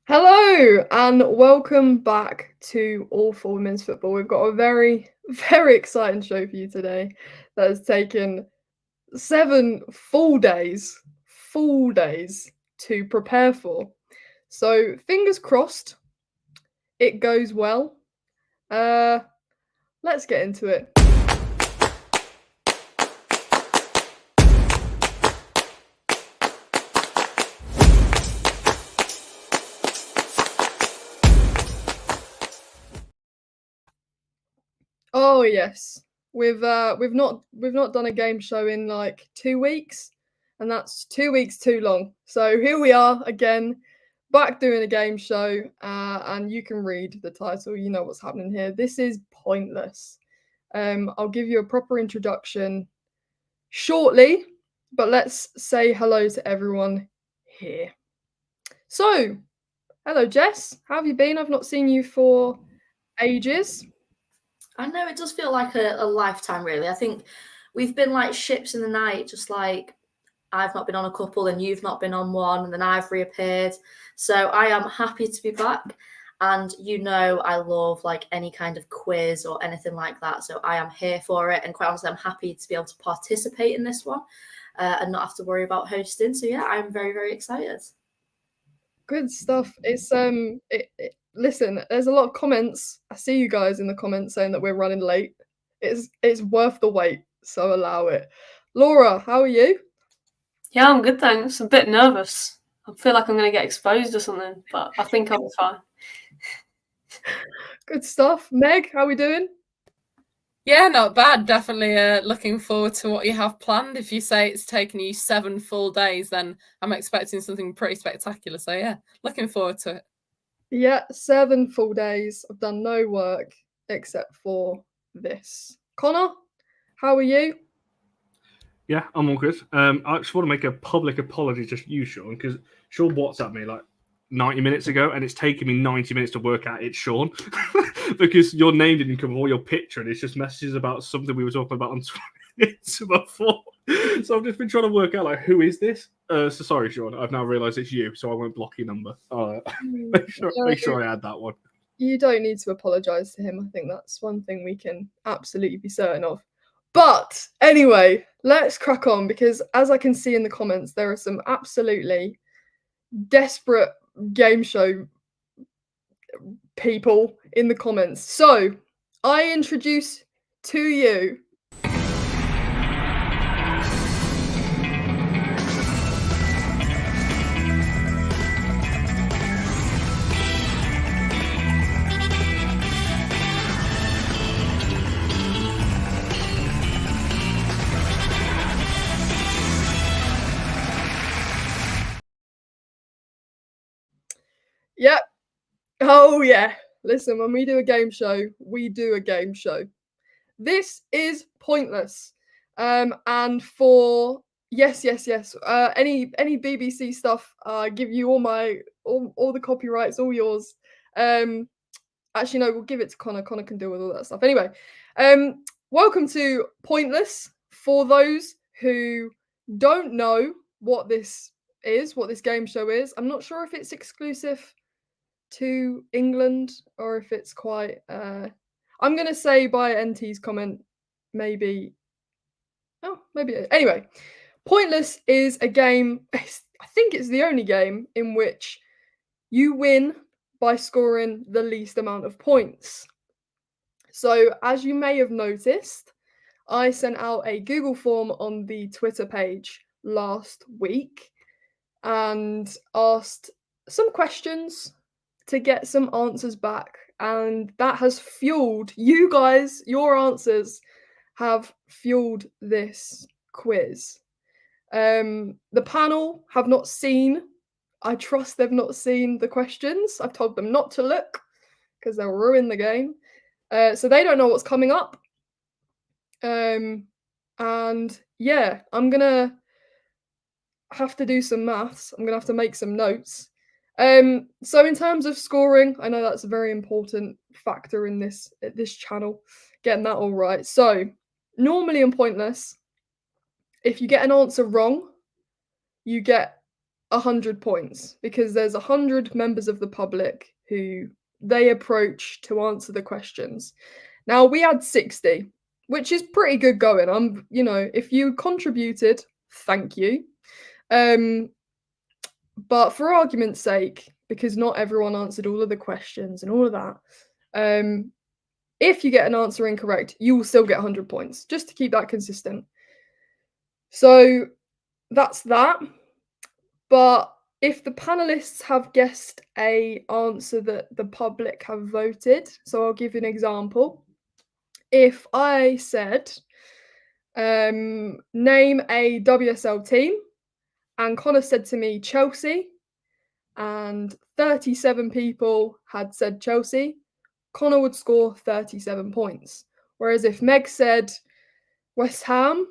Hello and welcome back to All for Women's Football. We've got a very, very exciting show for you today that has taken 7 full days to prepare for. So fingers crossed it goes well. Let's get into it. Oh yes. We've not done a game show in like 2 weeks, and that's 2 weeks too long. So here we are again, back doing a game show, and you can read the title, you know what's happening here. This is pointless. I'll give you a proper introduction shortly, but let's say hello to everyone here. So, hello Jess, how have you been? I've not seen you for ages. I know it does feel like a lifetime, really. I think we've been like ships in the night, just like I've not been on a couple and you've not been on one, and then I've reappeared. So I am happy to be back. And you know, I love like any kind of quiz or anything like that. So I am here for it. And quite honestly, I'm happy to be able to participate in this one and not have to worry about hosting. So yeah, I'm very, very excited. Good stuff. It's listen, there's a lot of comments. I see you guys in the comments saying that we're running late. It's worth the wait, so allow it. Laura, how are you? Yeah, I'm good, thanks. I'm a bit nervous. I feel like I'm going to get exposed or something, but I think I'll be fine. Good stuff. Meg, how are we doing? Yeah, not bad. Definitely looking forward to what you have planned. If you say it's taken you 7 full days, then I'm expecting something pretty spectacular. So yeah, looking forward to it. Yeah, 7 full days. I've done no work except for this. Connor, how are you? Yeah, I'm all good. I just want to make a public apology to you, Sean, because Sean WhatsApped me like 90 minutes ago, and it's taken me 90 minutes to work out it's Sean because your name didn't come up or your picture, and it's just messages about something we were talking about on Twitter before. So I've just been trying to work out like who is this. So sorry, Sean. I've now realised it's you, so I won't block your number. Make sure I add that one. You don't need to apologise to him. I think that's one thing we can absolutely be certain of. But anyway, let's crack on because as I can see in the comments, there are some absolutely desperate game show people in the comments. So I introduce to you Yep. Oh, yeah. Listen, when we do a game show, we do a game show. This is pointless. And for yes. Any BBC stuff, give you all the copyrights, all yours. Actually, no, we'll give it to Connor. Connor can deal with all that stuff. Anyway, welcome to Pointless. For those who don't know what this is, what this game show is, I'm not sure if it's exclusive to England or if it's quite I'm gonna say by NT's comment, maybe anyway. Pointless is a game, I think it's the only game in which you win by scoring the least amount of points. So as you may have noticed, I sent out a Google form on the Twitter page last week and asked some questions to get some answers back, and that has fueled you guys. Your answers have fueled this quiz. The panel have not seen, I trust they've not seen the questions. I've told them not to look because they'll ruin the game. So they don't know what's coming up. And yeah, I'm gonna have to do some maths. I'm gonna have to make some notes. So in terms of scoring, I know that's a very important factor in this channel, getting that all right. So normally in Pointless, if you get an answer wrong, you get 100 points because there's 100 members of the public who they approach to answer the questions. Now we had 60, which is pretty good going. If you contributed, thank you. But for argument's sake, because not everyone answered all of the questions and all of that, if you get an answer incorrect, you will still get 100 points, just to keep that consistent. So that's that. But if the panelists have guessed a answer that the public have voted, so I'll give you an example. If I said, name a WSL team, and Connor said to me Chelsea, and 37 people had said Chelsea, Connor would score 37 points. Whereas if Meg said West Ham,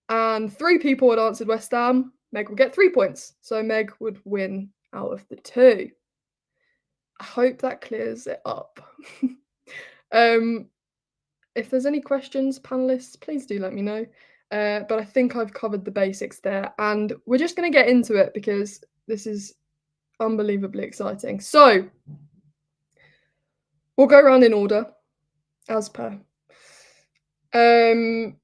and 3 people had answered West Ham, Meg would get 3 points. So Meg would win out of the 2. I hope that clears it up. If there's any questions, panelists, please do let me know. But I think I've covered the basics there. And we're just going to get into it because this is unbelievably exciting. So we'll go around in order, as per. Can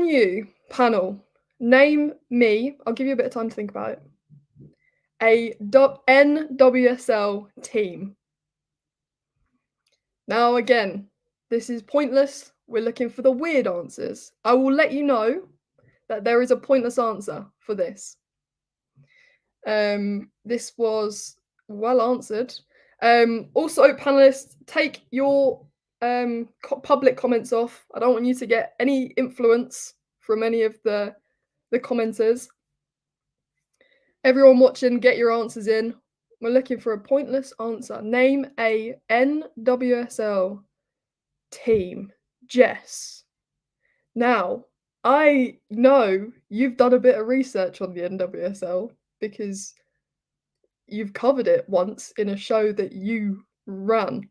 you, panel, name me, I'll give you a bit of time to think about it, a NWSL team? Now, again, this is pointless. We're looking for the weird answers. I will let you know that there is a pointless answer for this. This was well answered. Also, panelists, take your public comments off. I don't want you to get any influence from any of the commenters. Everyone watching, get your answers in. We're looking for a pointless answer. Name a NWSL team. Jess. Now, I know you've done a bit of research on the NWSL because you've covered it once in a show that you ran.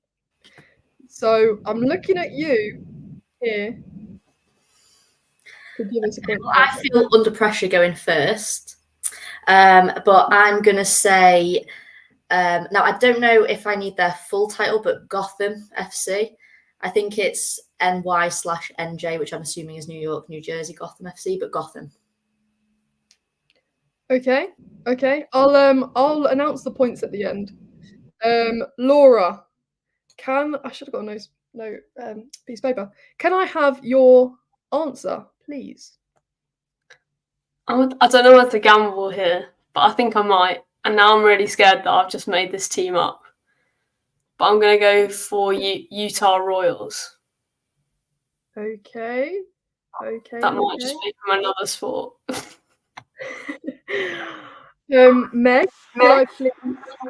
So I'm looking at you here to give us a point. I feel under pressure going first, but I'm going to say, now I don't know if I need their full title, but Gotham FC. I think it's NY/NJ, which I'm assuming is New York, New Jersey, Gotham FC, but Gotham. Okay. I'll announce the points at the end. Laura, I should have got a piece of paper. Can I have your answer, please? I don't know where to gamble here, but I think I might. And now I'm really scared that I've just made this team up. But I'm going to go for Utah Royals. Okay. That might just be from another sport. Meg, could I please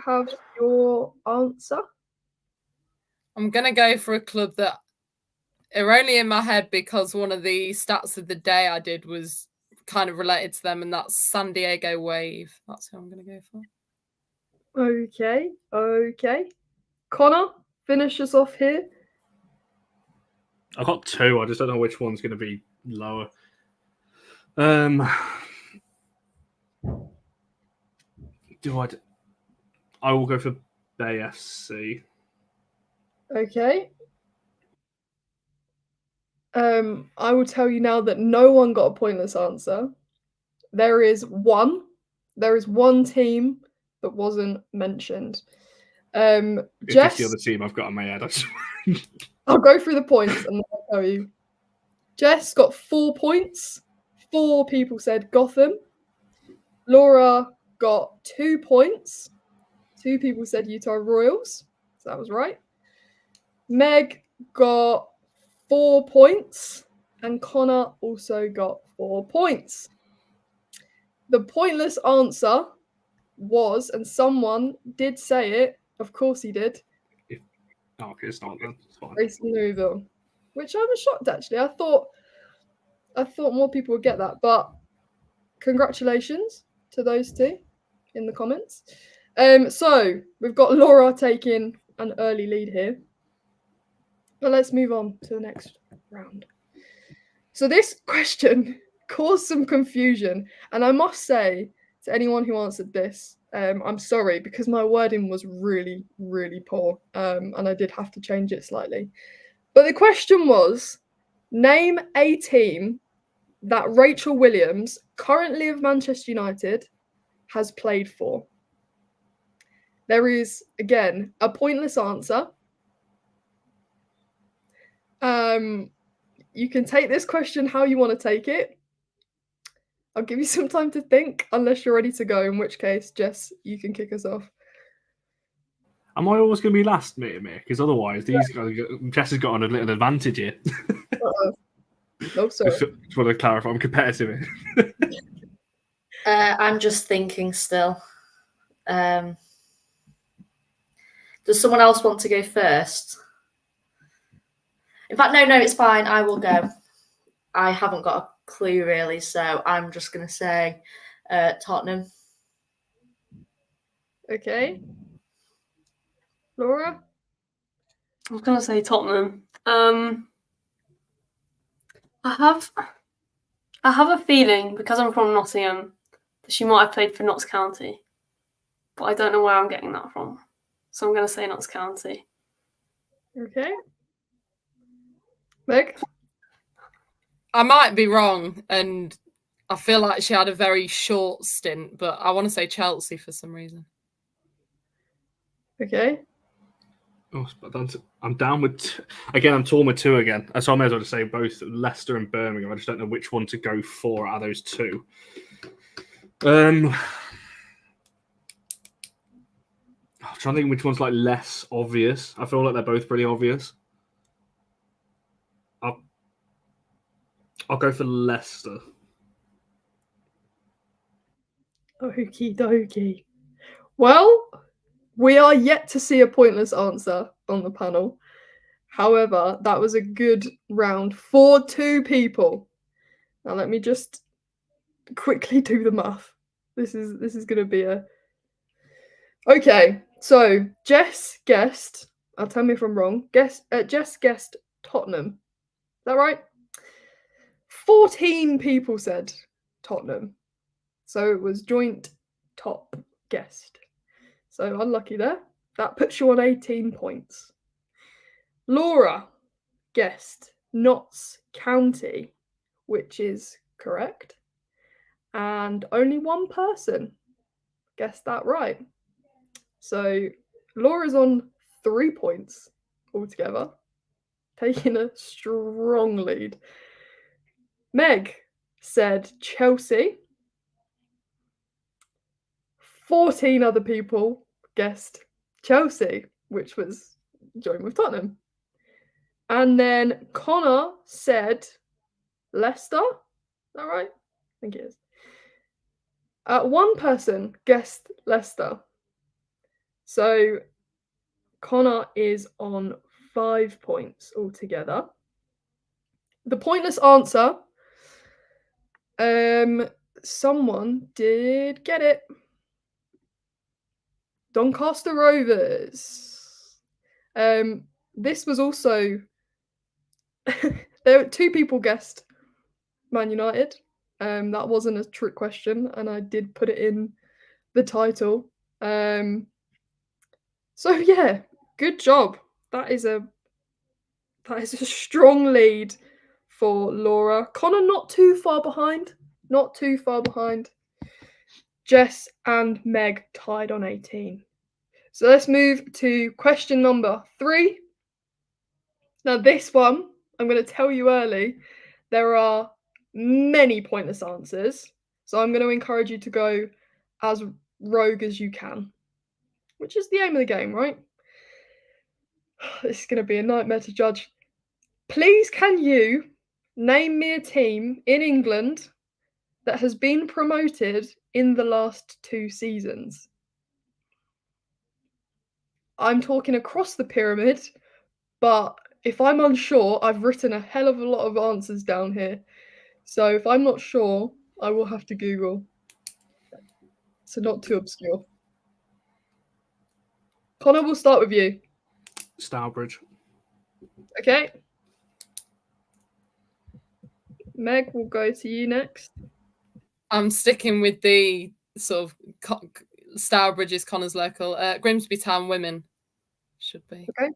have your answer? I'm going to go for a club that are only in my head because one of the stats of the day I did was kind of related to them, and that's San Diego Wave. That's who I'm going to go for. Okay. Connor, finish us off here. I've got 2. I just don't know which one's going to be lower. I will go for Bay FC. Okay. I will tell you now that no one got a pointless answer. There is one team that wasn't mentioned. If Jess, it's the other team I've got on my head, I'll go through the points and I'll tell you. Jess got 4 points. 4 people said Gotham. Laura got 2 points. 2 people said Utah Royals. So that was right. Meg got 4 points. And Connor also got 4 points. The pointless answer was, and someone did say it, of course he did. Okay, it's not then. It's fine. Grayson Louisville, which I was shocked actually. I thought more people would get that, but congratulations to those 2 in the comments. So we've got Laura taking an early lead here, but let's move on to the next round. So this question caused some confusion, and I must say to anyone who answered this. I'm sorry because my wording was really, really poor, and I did have to change it slightly. But the question was, name a team that Rachel Williams, currently of Manchester United, has played for. There is, again, a pointless answer. You can take this question how you want to take it. I'll give you some time to think, unless you're ready to go, in which case, Jess, you can kick us off. Am I always going to be last, mate? Because otherwise, Jess has got an advantage here. No, sorry. Just want to clarify, I'm competitive. I'm just thinking still. Does someone else want to go first? In fact, no, it's fine. I will go. I haven't got a clue really, so I'm just going to say Tottenham. Okay. Laura? I was going to say Tottenham. I have a feeling, because I'm from Nottingham, that she might have played for Notts County. But I don't know where I'm getting that from. So I'm going to say Notts County. Okay. Meg? I might be wrong, and I feel like she had a very short stint, but I want to say Chelsea for some reason. Okay. Oh, I'm down with... Again, I'm torn with two again. So I may as well just say both Leicester and Birmingham. I just don't know which one to go for out of those two. I'm trying to think which one's like less obvious. I feel like they're both pretty obvious. I'll go for Leicester. Okie dokie. Well, we are yet to see a pointless answer on the panel. However, that was a good round for two people. Now let me just quickly do the math. This is going to be a... Okay, so Jess guessed, tell me if I'm wrong, Jess guessed Tottenham. Is that right? 14 people said Tottenham. So it was joint top guessed. So unlucky there. That puts you on 18 points. Laura guessed Notts County, which is correct. And only one person guessed that right. So Laura's on 3 points altogether, taking a strong lead. Meg said Chelsea. 14 other people guessed Chelsea, which was joined with Tottenham. And then Connor said Leicester. Is that right? I think it is. One person guessed Leicester. So Connor is on 5 points altogether. The pointless answer. Someone did get it. Doncaster Rovers. This was also there were 2 people guessed Man United. That wasn't a trick question, and I did put it in the title. So yeah, good job. That is a strong lead for Laura. Connor not too far behind. Not too far behind. Jess and Meg tied on 18. So let's move to question number 3. Now this one, I'm going to tell you early, there are many pointless answers. So I'm going to encourage you to go as rogue as you can, which is the aim of the game, right? This is going to be a nightmare to judge. Please can you name me a team in England that has been promoted in the last 2 seasons? I'm talking across the pyramid, but if I'm unsure, I've written a hell of a lot of answers down here. So if I'm not sure, I will have to Google. So not too obscure. Connor, we'll start with you. Stourbridge. Okay. Meg, we'll go to you next. I'm sticking with the sort of Stourbridge is Connor's local. Grimsby Town women should be. Okay.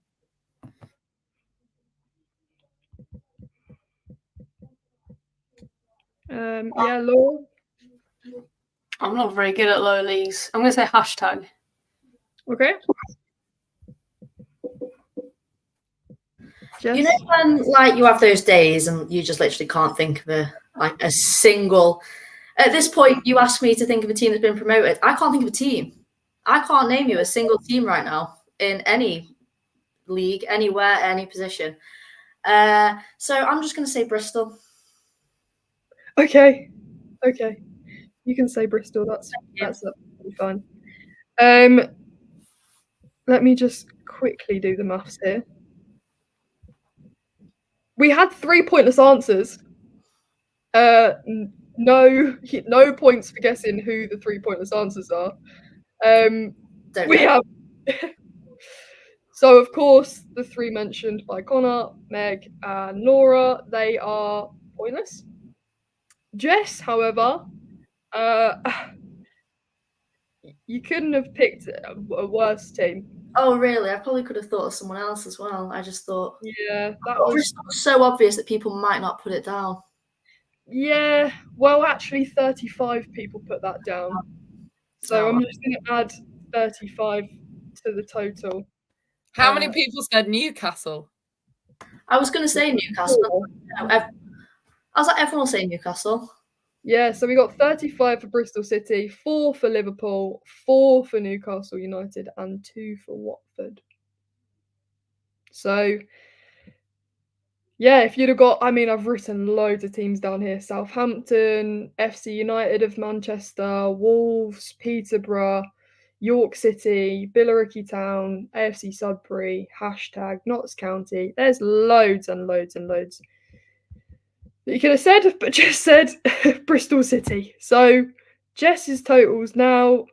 Yeah, Laura. I'm not very good at lower leagues. I'm going to say hashtag. Okay. Jess? You know when like you have those days and you just literally can't think of a single. At this point, you ask me to think of a team that's been promoted. I can't think of a team. I can't name you a single team right now in any league, anywhere, any position. So I'm just going to say Bristol. Okay. You can say Bristol. That's absolutely fine. Let me just quickly do the maths here. We had 3 pointless answers. No points for guessing who the 3 pointless answers are. We have. So of course the 3 mentioned by Connor, Meg, and Laura, they are pointless. Jess, however, you couldn't have picked a worse team. Oh, really? I probably could have thought of someone else as well. I just thought, yeah, that was so obvious that people might not put it down. Yeah, well, actually, 35 people put that down. So I'm just going to add 35 to the total. How many people said Newcastle? I was going to say Newcastle. I was like, everyone will say Newcastle. Yeah, so we got 35 for Bristol City, 4 for Liverpool, 4 for Newcastle United, and 2 for Watford. So, yeah, if you'd have got, I mean, I've written loads of teams down here. Southampton, FC United of Manchester, Wolves, Peterborough, York City, Billericay Town, AFC Sudbury, hashtag Notts County. There's loads and loads and loads that you could have said, but just said Bristol City. So Jess's totals now.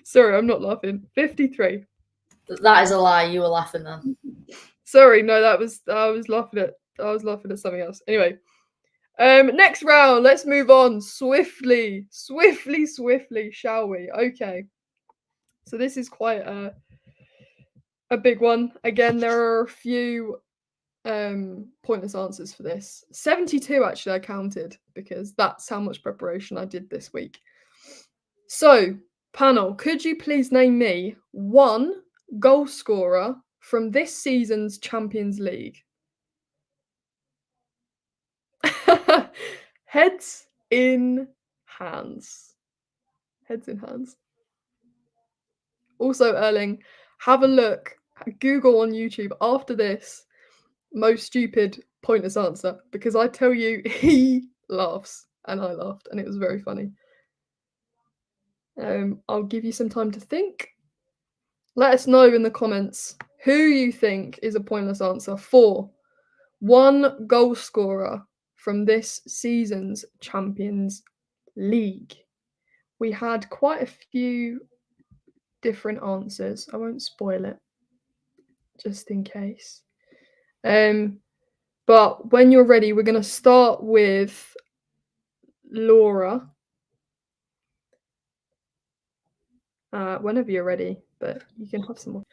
Sorry, I'm not laughing. 53. That is a lie. You were laughing then. Sorry, no, I was laughing at something else. Anyway, next round. Let's move on swiftly, shall we? Okay. So this is quite a big one. Again, there are a few pointless answers for this. 72 actually I counted because that's how much preparation I did this week. So, panel, could you please name me one goal scorer from this season's Champions League? Heads in hands. Heads in hands. Also, Erling, have a look. Google on YouTube after this most stupid pointless answer, because I tell you, he laughs and I laughed and it was very funny. I'll give you some time to think. Let us know in the comments who you think is a pointless answer for one goal scorer from this season's Champions League. We had quite a few different answers. I won't spoil it, just in case. But when you're ready, we're going to start with Laura. Whenever you're ready, but you can have some more.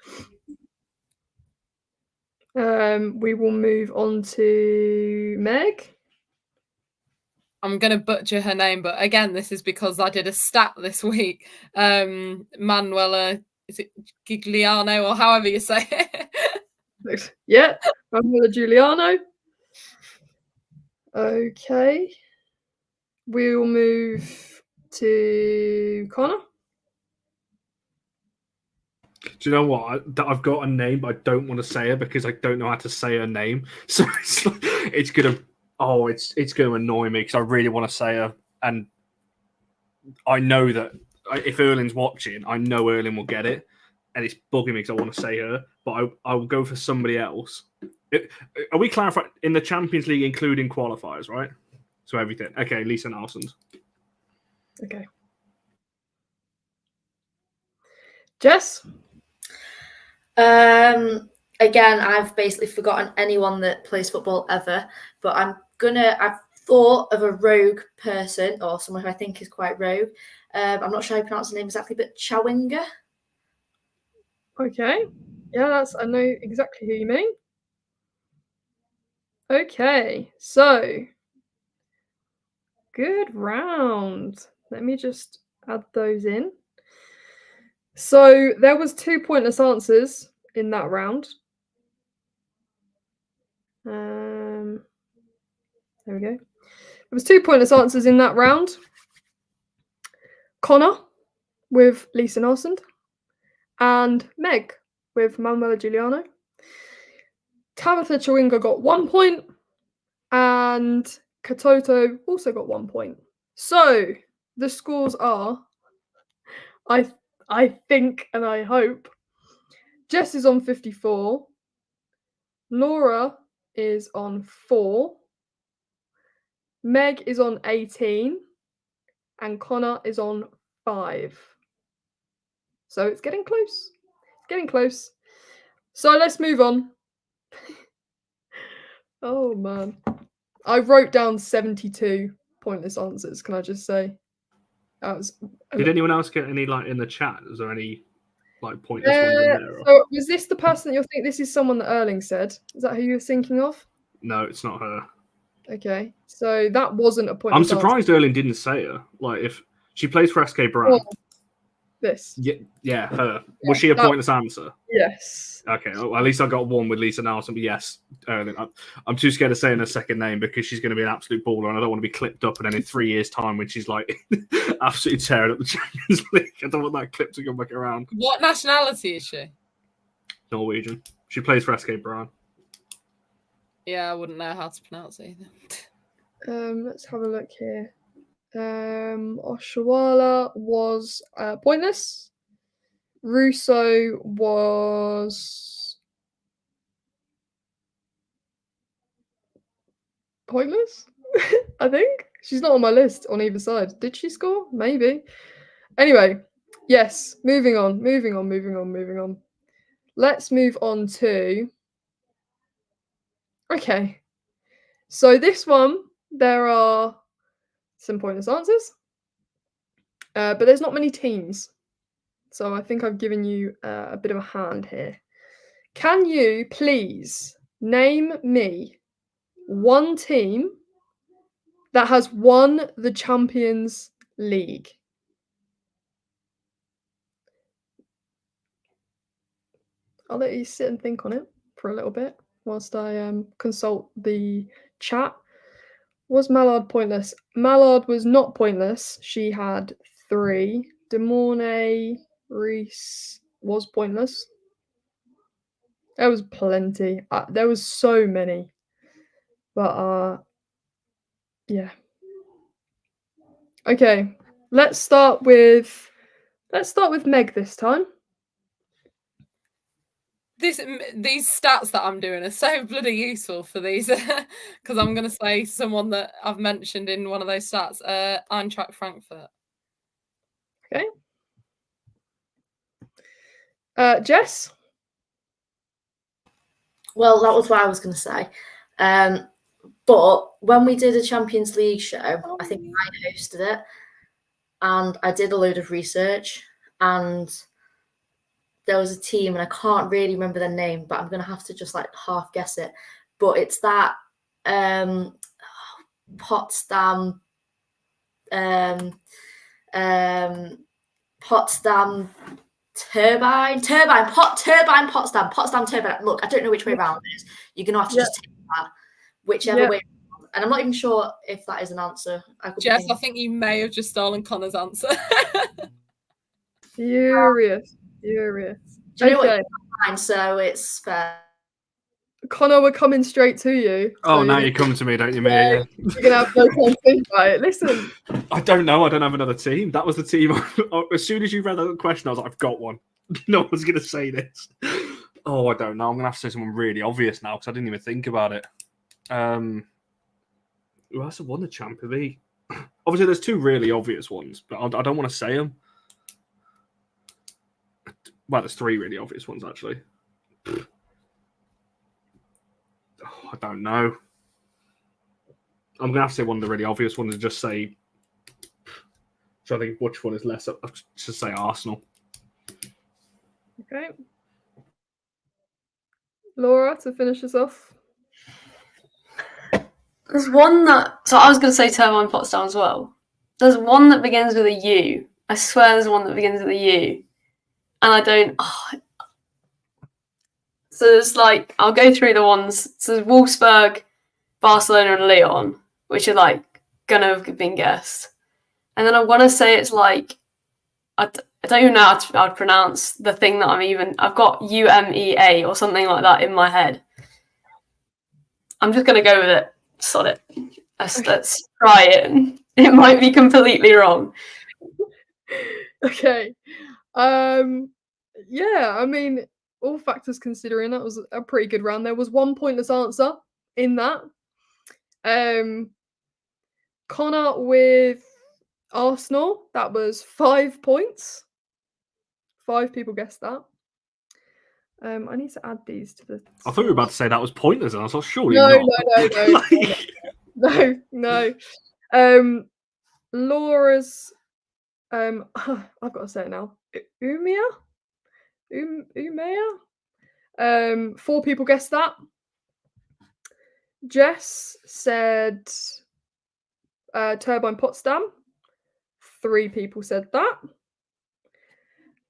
We will move on to Meg. I'm going to butcher her name, but again, this is because I did a stat this week. Manuela, is it Giuliano or however you say it? Yeah, Manuela Giuliano. Okay. We'll move to Connor. Do you know what? I've got a name, but I don't want to say her because I don't know how to say her name. So it's gonna annoy me because I really want to say her, and I know that if Erling's watching, I know Erling will get it, and it's bugging me because I want to say her, but I will go for somebody else. Are we clarifying in the Champions League, including qualifiers, right? So everything. Okay, Lisa Nelson's. Okay. Jess? Again, I've basically forgotten anyone that plays football ever, but I've thought of a rogue person, or someone who I think is quite rogue. I'm not sure how you pronounce the name exactly, but Chawinga. Okay. Yeah, I know exactly who you mean. Okay, so good round. Let me just add those in. So there was 2 pointless answers in that round. There we go. There was 2 pointless answers in that round. Connor with Lisa Narsand and Meg with Manuela Giuliano. Tabitha Chawinga got 1 point and Katoto also got 1 point. So the scores are, I think and I hope, Jess is on 54, Laura is on 4, Meg is on 18, and Connor is on 5. So it's getting close. It's getting close. So let's move on. Oh man. I wrote down 72 pointless answers, can I just say? That was Did anyone else get any like in the chat? Is there any like pointless ones in there? Or... So was this the person that you're thinking? This is someone that Erling said. Is that who you were thinking of? No, it's not her. Okay, so that wasn't a pointless I'm answer. surprised Erling didn't say her. Like if she plays for SK Brown. Oh, this. Yeah, her. Was she a pointless answer? Yes. Okay, well, at least I got one with Lisa Nelson. But yes, Erling. I'm too scared of saying her second name because she's going to be an absolute baller, and I don't want to be clipped up. And then in 3 years' time, when she's like absolutely tearing up the Champions League, I don't want that clip to come back around. What nationality is she? Norwegian. She plays for SK Brown. Yeah, I wouldn't know how to pronounce it either. Let's have a look here. Oshawala was pointless. Russo was pointless. I think she's not on my list on either side. Did she score? Maybe. Anyway, yes. Moving on. Let's move on to. Okay. So this one, there are some pointless answers, but there's not many teams. So I think I've given you a bit of a hand here. Can you please name me one team that has won the Champions League? I'll let you sit and think on it for a little bit whilst I consult the chat. Was Mallard pointless? Mallard was not pointless. She had 3. De Mornay Reese was pointless. There was plenty. There was so many. But yeah. Okay. Let's start with Meg this time. These stats that I'm doing are so bloody useful for these because I'm going to say someone that I've mentioned in one of those stats, Eintracht Frankfurt. Okay. Jess? Well, that was what I was going to say. But when we did a Champions League show, I think I hosted it, and I did a load of research, and there was a team, and I can't really remember their name, but I'm going to have to just like half guess it. But it's that Potsdam Potsdam Turbine. Look, I don't know which way around it is. You're going to have to just take that, whichever way. And I'm not even sure if that is an answer. Jess, I think you may have just stolen Connor's answer. Furious. Do you know what? So it's fair. Connor, we're coming straight to you. Oh, so now you come to me, don't you, mate? You're going to have no time to think about it. Listen. I don't know. I don't have another team. That was the team. As soon as you read that question, I was like, I've got one. No one's going to say this. Oh, I don't know. I'm going to have to say someone really obvious now because I didn't even think about it. Who else have won the Champions League? Obviously, there's 2 really obvious ones, but I don't want to say them. Well, there's 3 really obvious ones, actually. Oh, I don't know. I'm going to have to say one of the really obvious ones and just say, so I think which one is less, I'll just say Arsenal. Okay. Laura, to finish us off. There's one that, so I was going to say Turbine Potsdam as well. There's one that begins with a U. I swear there's one that begins with a U. And I don't, So there's like, I'll go through the ones. So there's Wolfsburg, Barcelona and Lyon, which are like going to have been guessed. And then I want to say it's like, I don't even know how to pronounce the thing that I've got UMEA or something like that in my head. I'm just going to go with it. Sod it. Let's try it. It might be completely wrong. Okay. Yeah, I mean, all factors considering, that was a pretty good round. There was one pointless answer in that. Connor with Arsenal, that was 5 points. 5 people guessed that. I need to add these to the. I thought you were about to say that was pointless, and I was like, surely No, not. no. Laura's. I've got to say it now. Umea. 4 people guessed that. Jess said Turbine Potsdam. 3 people said that.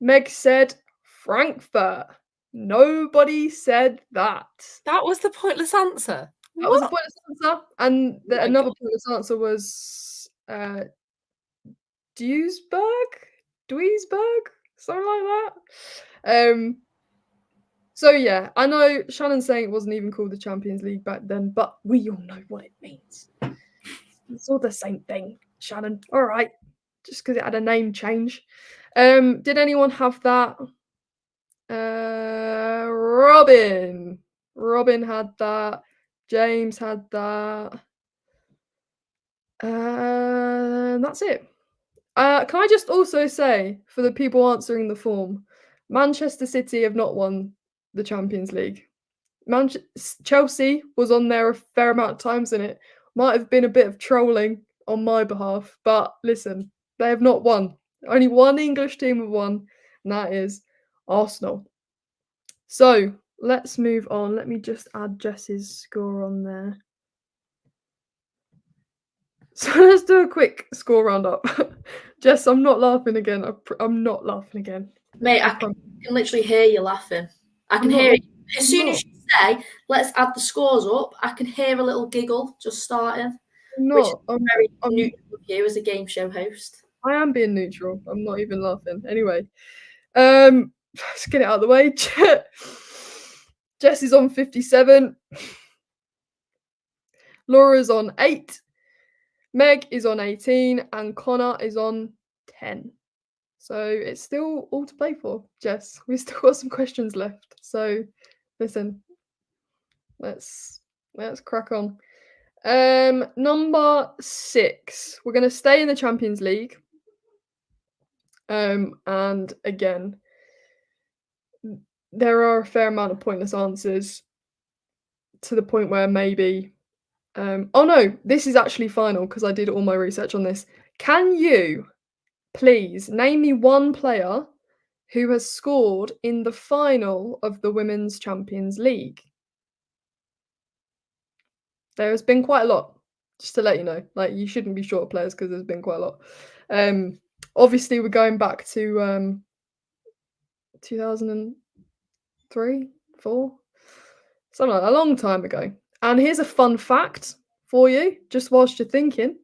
Meg said Frankfurt. Nobody said that. That was the pointless answer. That was a pointless answer. And another pointless answer was Duisburg, something like that. So yeah, I know Shannon's saying it wasn't even called the Champions League back then, but we all know what it means. It's all the same thing, Shannon. All right, just because it had a name change. Did anyone have that? Robin had that. James had that. That's it. Can I just also say, for the people answering the form, Manchester City have not won the Champions League. Chelsea was on there a fair amount of times, and it might have been a bit of trolling on my behalf, but listen, they have not won. Only one English team have won, and that is Arsenal. So let's move on. Let me just add Jess's score on there. So let's do a quick score roundup. Jess, I'm not laughing again. I'm not laughing again. Mate, I can literally hear you laughing. I can hear it. As soon as you say, let's add the scores up, I can hear a little giggle just starting. Which is very neutral of you as a game show host. I am being neutral. I'm not even laughing. Anyway, let's get it out of the way. Jess is on 57. Laura's on 8. Meg is on 18. And Connor is on 10. So it's still all to play for, Jess. We've still got some questions left. So listen, let's crack on. Number 6. We're going to stay in the Champions League. And again, there are a fair amount of pointless answers to the point where maybe oh no, this is actually final because I did all my research on this. Can you please name me one player who has scored in the final of the Women's Champions League? There has been quite a lot, just to let you know. Like, you shouldn't be short of players because there's been quite a lot. Obviously, we're going back to 2003, 4, something like that, a long time ago. And here's a fun fact for you, just whilst you're thinking.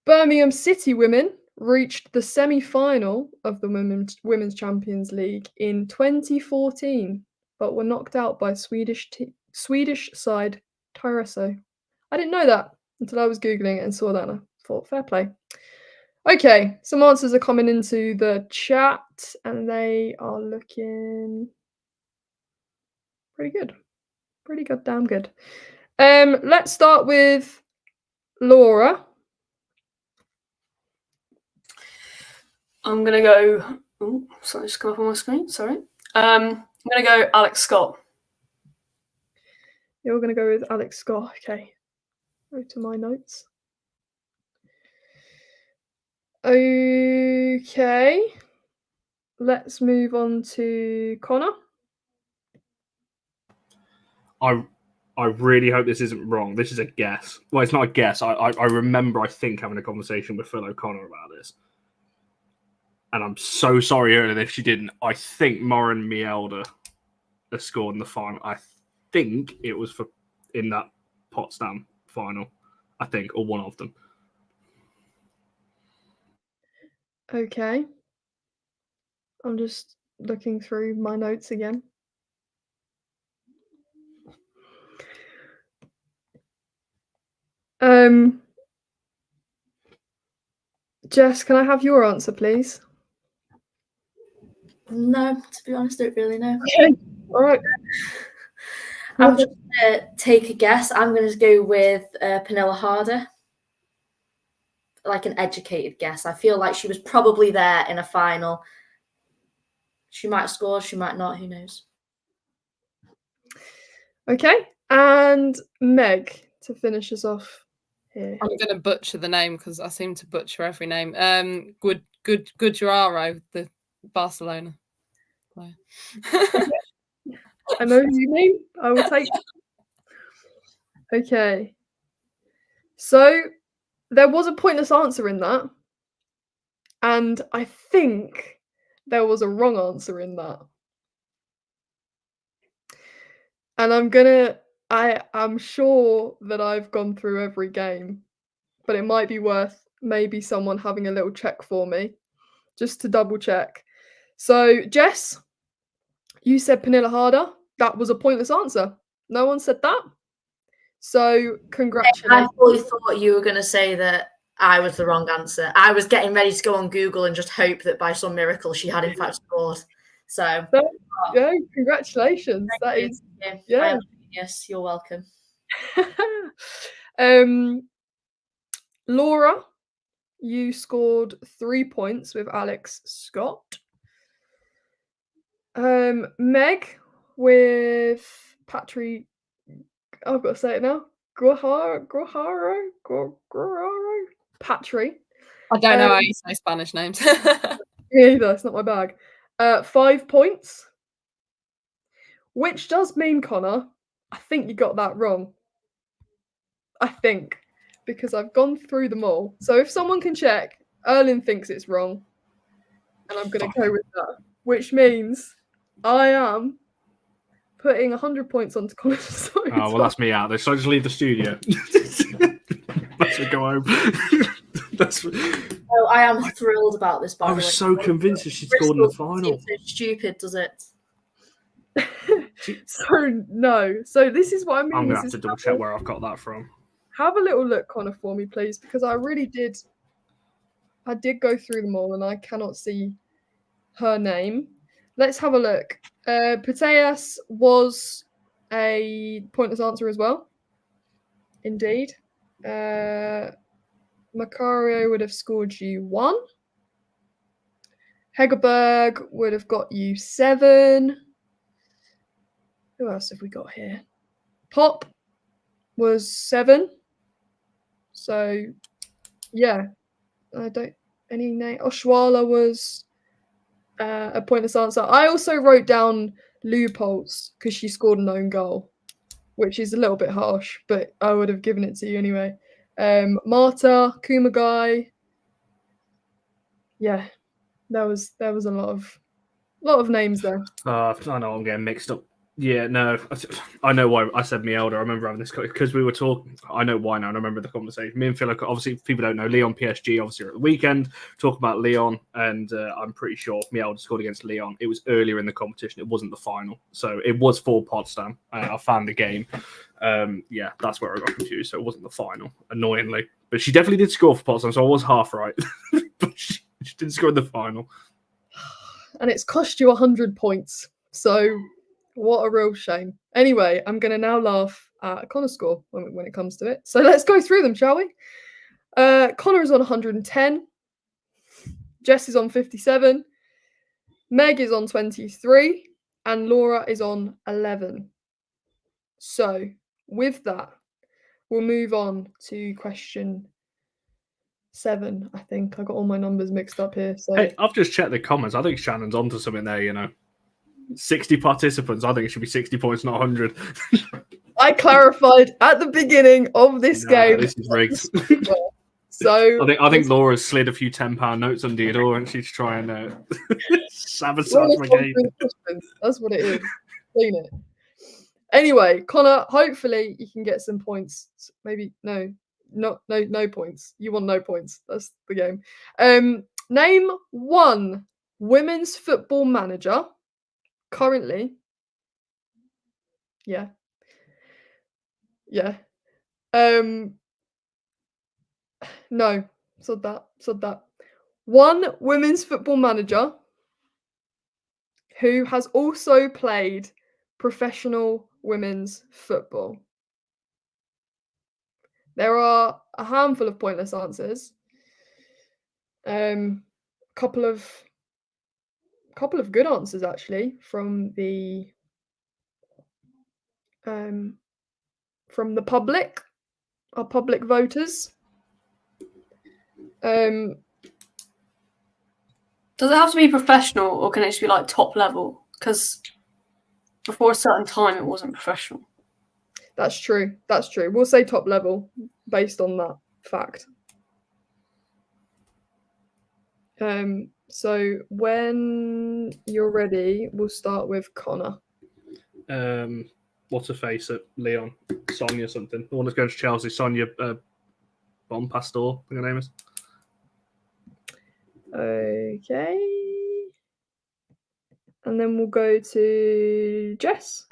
Birmingham City women reached the semi-final of the Women's Champions League in 2014, but were knocked out by Swedish side Tyresö. I didn't know that until I was Googling it and saw that, and I thought, fair play. Okay, some answers are coming into the chat, and they are looking pretty good. Pretty goddamn good. Let's start with Laura. I'm going to go... Oh, sorry, just come up on my screen. Sorry. I'm going to go Alex Scott. You're going to go with Alex Scott. Okay. Go to my notes. Okay. Let's move on to Connor. I really hope this isn't wrong. This is a guess. Well, it's not a guess. I remember, I think, having a conversation with fellow Connor about this. And I'm so sorry earlier if she didn't. I think Morin Mielder has scored in the final. I think it was in that Potsdam final, I think, or one of them. Okay. I'm just looking through my notes again. Jess, can I have your answer, please? No, to be honest, I don't really know. Okay. All right. I'm just going to take a guess. I'm going to go with Pernilla Harder. Like an educated guess. I feel like she was probably there in a final. She might have scored, she might not, who knows. Okay. And Meg, to finish us off here. I'm going to butcher the name because I seem to butcher every name. Gujararo, the Barcelona player. I know who you mean. I will take it. Okay. So there was a pointless answer in that. And I think there was a wrong answer in that. And I'm sure that I've gone through every game, but it might be worth maybe someone having a little check for me, just to double check. So, Jess, you said Pernilla Harder. That was a pointless answer. No one said that. So, congratulations. I fully thought you were going to say that I was the wrong answer. I was getting ready to go on Google and just hope that by some miracle she had in fact scored. So, yeah, congratulations. Yeah. Yes, you're welcome. Laura, you scored 3 points with Alex Scott. Meg with Patri. I've got to say it now. Guajaro. Patri. I don't know how you say Spanish names. Me either. It's not my bag. 5 points. Which does mean, Connor, I think you got that wrong. I think. Because I've gone through them all. So if someone can check, Erlin thinks it's wrong. And I'm going to go with that. Which means I am putting 100 points onto Connor's side. Oh, well, that's me out there. So I just leave the studio. Let's go home. Oh, I am thrilled about this, by the way. I was so convinced that she scored in the final. So stupid, does it? So, no. So this is what I mean. I'm going to have to double check where I've got that from. Have a little look, Connor, for me, please, because I really did. I did go through them all, and I cannot see her name. Let's have a look. Pateas was a pointless answer as well. Indeed. Macario would have scored you 1. Hegerberg would have got you 7. Who else have we got here? Pop was 7. So, yeah. I don't... Any name? Oshwala was a pointless answer. I also wrote down loopholes because she scored an own goal, which is a little bit harsh, but I would have given it to you anyway. Marta, Kumagai. Yeah, there was a lot of names there. I know I'm getting mixed up. Yeah, no, I know why I said Mielder. I remember having this because we were talking. I know why now. And I remember the conversation. Me and Phil, obviously, if people don't know, Lyon PSG, obviously, at the weekend, talk about Lyon, and I'm pretty sure Mielder scored against Lyon. It was earlier in the competition. It wasn't the final. So it was for Potsdam. I found the game. Yeah, that's where I got confused. So it wasn't the final, annoyingly. But she definitely did score for Potsdam, so I was half right. But she didn't score in the final. And it's cost you 100 points. So what a real shame. Anyway, I'm going to now laugh at Connor's score when it comes to it. So let's go through them, shall we? Connor is on 110. Jess is on 57. Meg is on 23. And Laura is on 11. So with that, we'll move on to question 7. I think I got all my numbers mixed up here. So Hey, I've just checked the comments. I think Shannon's onto something there. 60 participants. I think it should be 60 points, not 100. I clarified at the beginning of this game. This is rigged. So I think Laura's slid a few £10 notes under your door, and she's trying to sabotage my game. That's what it is. Clean it. Anyway, Connor, hopefully you can get some points. Maybe no points. You want no points. That's the game. Name one women's football manager currently. Yeah. No, sod that. One women's football manager who has also played professional women's football. There are a handful of pointless answers. Couple of good answers actually from the public, our public voters. Does it have to be professional, or can it just be like top level? Because before a certain time, it wasn't professional. That's true. We'll say top level based on that fact. So when you're ready, we'll start with Connor. What's her face at Leon? Sonia something. The one that's going to Chelsea. Sonia Bonpastor, I think her name is. Okay. And then we'll go to Jess.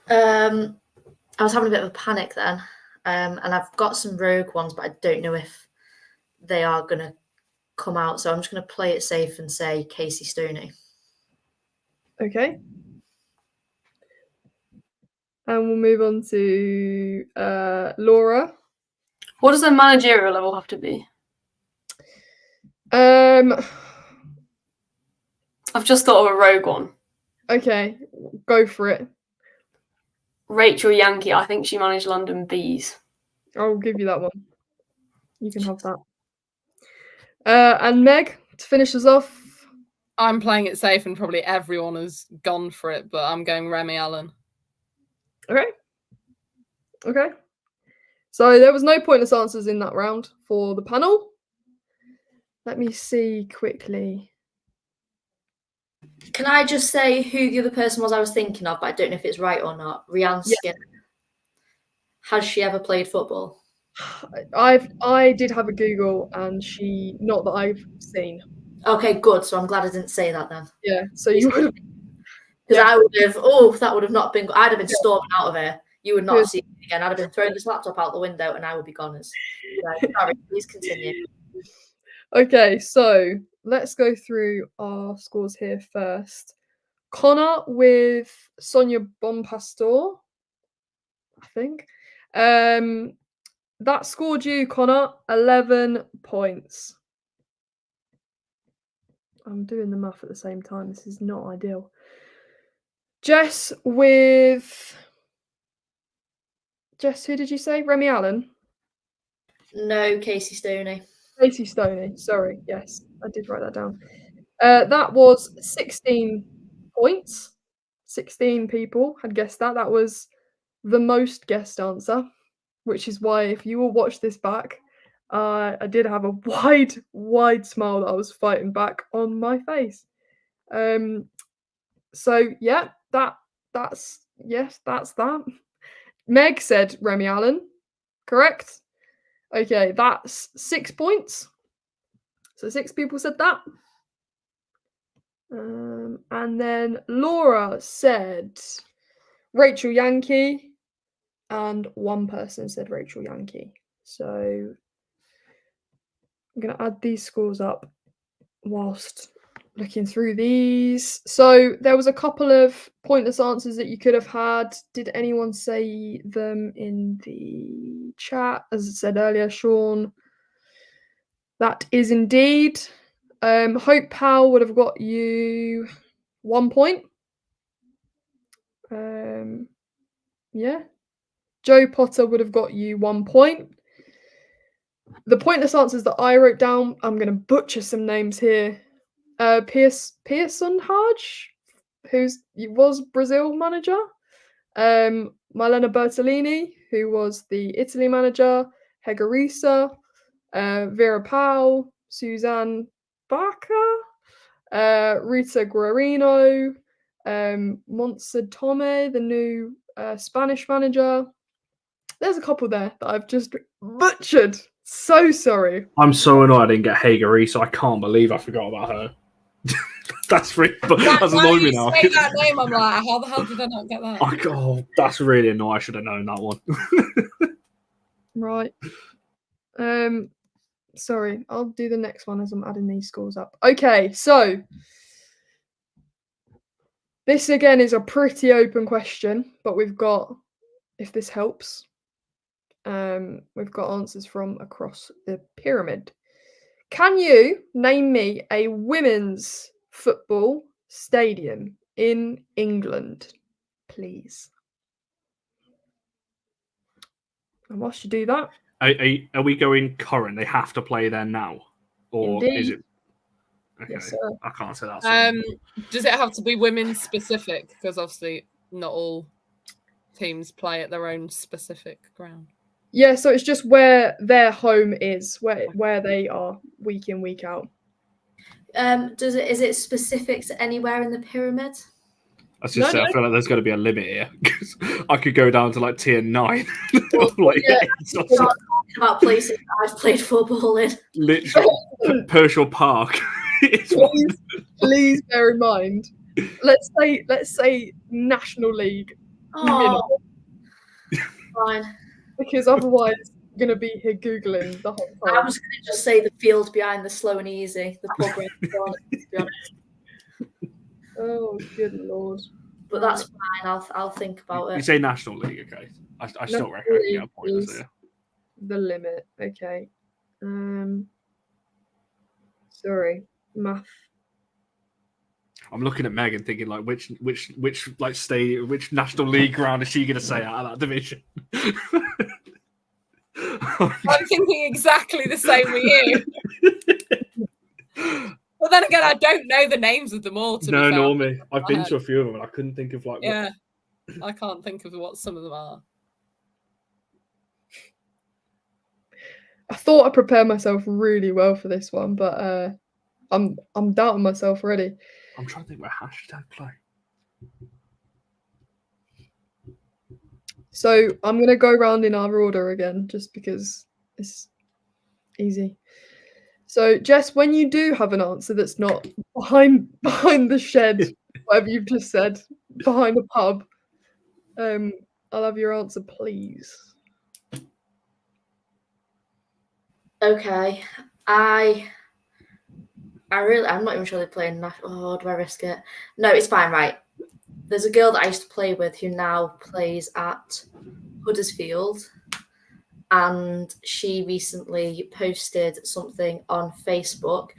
I was having a bit of a panic then. And I've got some rogue ones, but I don't know if they are going to come out. So I'm just going to play it safe and say Casey Stoney. Okay. And we'll move on to Laura. What does the managerial level have to be? I've just thought of a rogue one. Okay, go for it. Rachel Yankee, I think she managed London Bees. I'll give you that one. You can have that. And Meg, to finish us off. I'm playing it safe and probably everyone has gone for it, but I'm going Remy Allen. Okay. So there was no pointless answers in that round for the panel. Let me see quickly. Can I just say who the other person was I was thinking of, but I don't know if it's right or not? Rianne Skinner. Has she ever played football? I did have a Google, and she, not that I've seen. Okay, good. So I'm glad I didn't say that then. Yeah. So you would have. Because I would have. That would have not been. I'd have been storming out of here. You would not have seen me again. I'd have been throwing this laptop out the window, and I would be gone. Sorry. Please continue. Okay, so let's go through our scores here first. Connor with Sonia Bonpastor, I think. That scored you, Connor, 11 points. I'm doing the math at the same time. This is not ideal. Jess, who did you say? Remy Allen? No, Casey Stoney. Casey Stoney, sorry. Yes, I did write that down. That was 16 points. 16 people had guessed that. That was the most guessed answer, which is why if you will watch this back, I did have a wide smile that I was fighting back on my face. So yeah, that's that. Meg said Remy Allen, correct? Okay, that's 6 points. So 6 people said that. And then Laura said Rachel Yankee, and 1 person said Rachel Yankee. So I'm going to add these scores up whilst looking through these. So there was a couple of pointless answers that you could have had. Did anyone say them in the chat? As I said earlier, Sean, that is indeed. Hope Powell would have got you 1 point. Yeah. Joe Potter would have got you 1 point. The pointless answers that I wrote down, I'm going to butcher some names here. Pearson Hodge, was Brazil manager. Marlena Bertolini, who was the Italy manager. Hegarisa, Vera Pau, Suzanne Baca, Rita Guarino, Montse Tome, the new Spanish manager. There's a couple there that I've just butchered. So sorry. I'm so annoyed I didn't get Hagery, so I can't believe I forgot about her. That's really, that's annoying me now. Say that name, I'm like, how the hell did I not get that? Oh, that's really annoying. I should have known that one. Right. Sorry, I'll do the next one as I'm adding these scores up. Okay, so this again is a pretty open question, but we've got, if this helps, we've got answers from across the pyramid. Can you name me a women's football stadium in England, please? And whilst you do that, Are we going current? They have to play there now, or Indeed. is it? Okay, yes, sir. I can't say that. Does it have to be women specific? Because obviously not all teams play at their own specific ground. Yeah, so it's just where their home is, where they are week in, week out. Is it specific to anywhere in the pyramid? I was just saying, I feel like there's got to be a limit here. I could go down to like tier 9. About places I've played football in. Literally, Pershore Park. Please bear in mind. Let's say National League. Oh, fine. Because otherwise, I'm gonna be here googling the whole time. I was going to just say the field behind the Slow and Easy, the pub round the corner, to be honest. Oh, good lord! But that's fine. I'll think about it. You say National League, okay? I still reckon I can get a point there. The limit, okay. Sorry, math. I'm looking at Megan thinking like which like stadium, which National League ground is she going to say out of that division? I'm thinking exactly the same with you. But then again, I don't know the names of them all. No, nor me. I've been to a few of them, and I couldn't think of like. Yeah, I can't think of what some of them are. I thought I prepared myself really well for this one, but I'm doubting myself already. I'm trying to think where hashtag play. So I'm gonna go round in our order again, just because it's easy. So Jess, when you do have an answer that's not behind the shed, whatever you've just said, behind a pub, I'll have your answer, please. Okay, I'm not even sure they're playing national. Oh, do I risk it? No, it's fine. Right, there's a girl that I used to play with who now plays at Huddersfield, and she recently posted something on Facebook,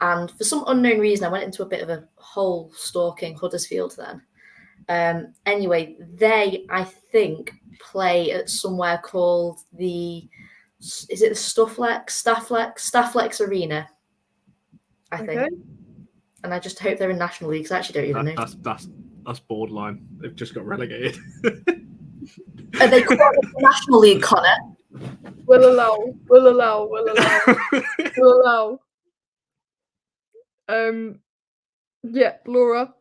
and for some unknown reason, I went into a bit of a hole stalking Huddersfield then. Anyway, they, I think, play at somewhere called the Stafflex Arena, I think. Okay. And I just hope they're in National League, because I actually don't even know. That's borderline. They've just got relegated. Are they called the National League, Connor? We'll allow. Yeah, Laura.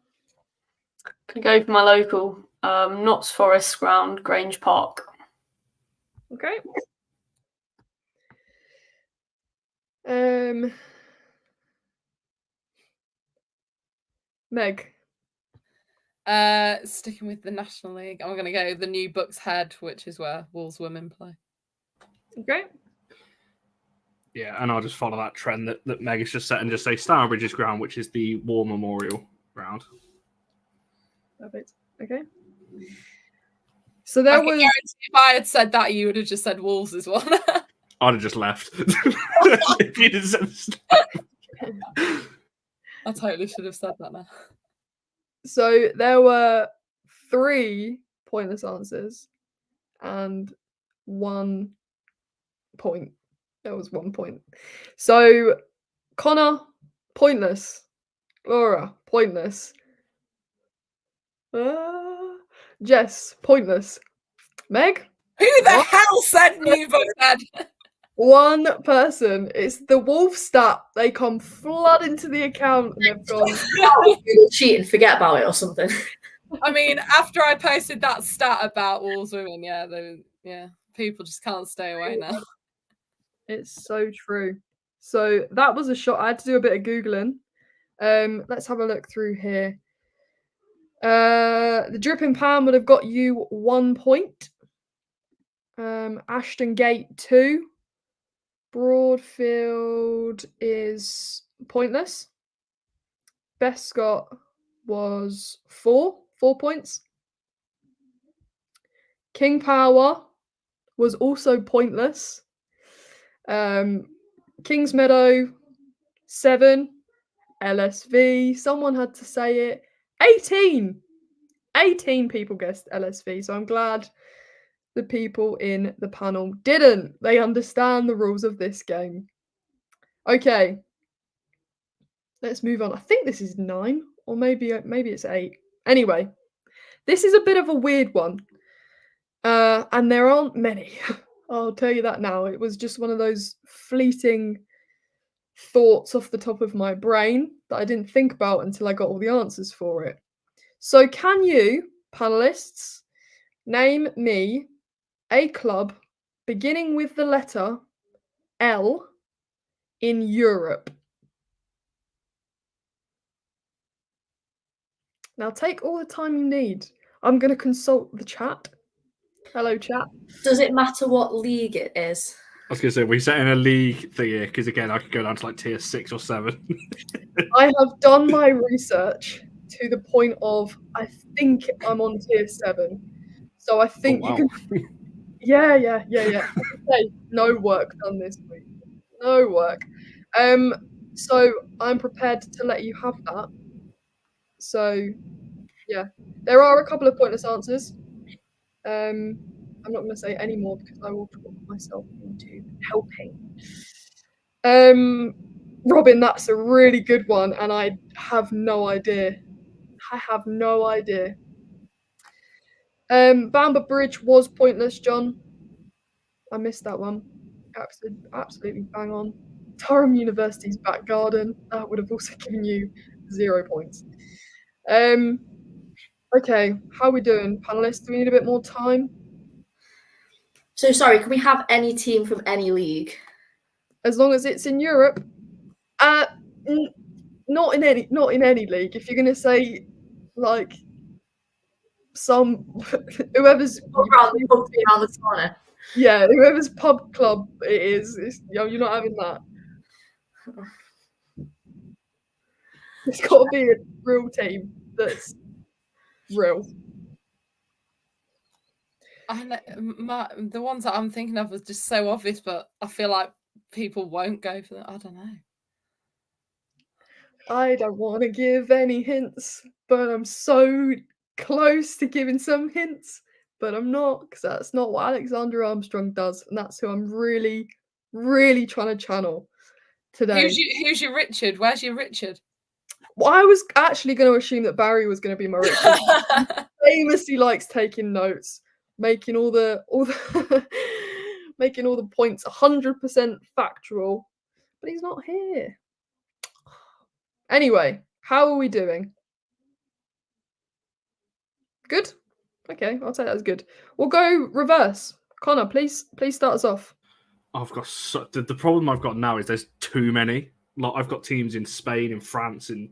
Could go for my local, Notts Forest ground, Grange Park. Okay. Meg. Sticking with the National League, I'm going to go the New Bucks Head, which is where Wolves women play. Okay. Yeah, and I'll just follow that trend that Meg has just set and just say Stourbridge's ground, which is the War Memorial ground. Perfect. Okay. So there was. If I had said that, you would have just said Wolves as well. I'd have just left. If you didn't say I totally should have said that now. So there were 3 pointless answers and 1 point. There was 1 point. So Connor, pointless. Laura, pointless. Jess, pointless. Meg, Who the What? hell said Nuvo said? 1 person. It's the wolf stat. They come flood into the account and they've gone. Cheat and forget about it or something. I mean, after I posted that stat about Wolves women, people just can't stay away now. It's so true. So that was a shot. I had to do a bit of Googling. Let's have a look through here. The Dripping Pan would have got you 1 point. Ashton Gate 2. Broadfield is pointless. Beth Scott was 4 points. King Power was also pointless. Kings Meadow 7. LSV. Someone had to say it. 18. 18 people guessed LSV. So I'm glad the people in the panel didn't. They understand the rules of this game. Okay. Let's move on. I think this is 9 or maybe it's 8. Anyway, this is a bit of a weird one. And there aren't many. I'll tell you that now. It was just one of those fleeting thoughts off the top of my brain that I didn't think about until I got all the answers for it. So can you, panelists, name me a club beginning with the letter L in Europe? Now take all the time you need. I'm going to consult the chat. Hello, chat. Does it matter what league it is? I was going to say, we set in a league thing here because, again, I could go down to like tier 6 or 7. I have done my research to the point of I think I'm on tier 7. So I think you can. Yeah. Okay, no work done this week. No work. So I'm prepared to let you have that. So yeah, there are a couple of pointless answers. I'm not going to say any more because I will talk myself into helping. Robin, that's a really good one, and I have no idea. Bamber Bridge was pointless, John. I missed that one. Absolutely bang on. Durham University's back garden. That would have also given you 0 points. Okay, how are we doing, panelists? Do we need a bit more time? So sorry, can we have any team from any league? As long as it's in Europe. Not in any league. If you're gonna say like some whoever's Around the corner. Yeah, whoever's pub club it is, you're not having that. It's got to be a real team that's real. I know, the ones that I'm thinking of are just so obvious, but I feel like people won't go for that. I don't know. I don't want to give any hints, but I'm so close to giving some hints, but I'm not, because that's not what Alexander Armstrong does, and that's who I'm really, really trying to channel today. Who's your Richard? Where's your Richard? Well, I was actually going to assume that Barry was going to be my Richard. He famously likes taking notes, making all the making all the points 100% factual, but he's not here. Anyway, how are we doing? Good? Okay, I'll take that as good. We'll go reverse. Connor, please start us off. I've got the problem I've got now is there's too many. Like I've got teams in Spain, in France, in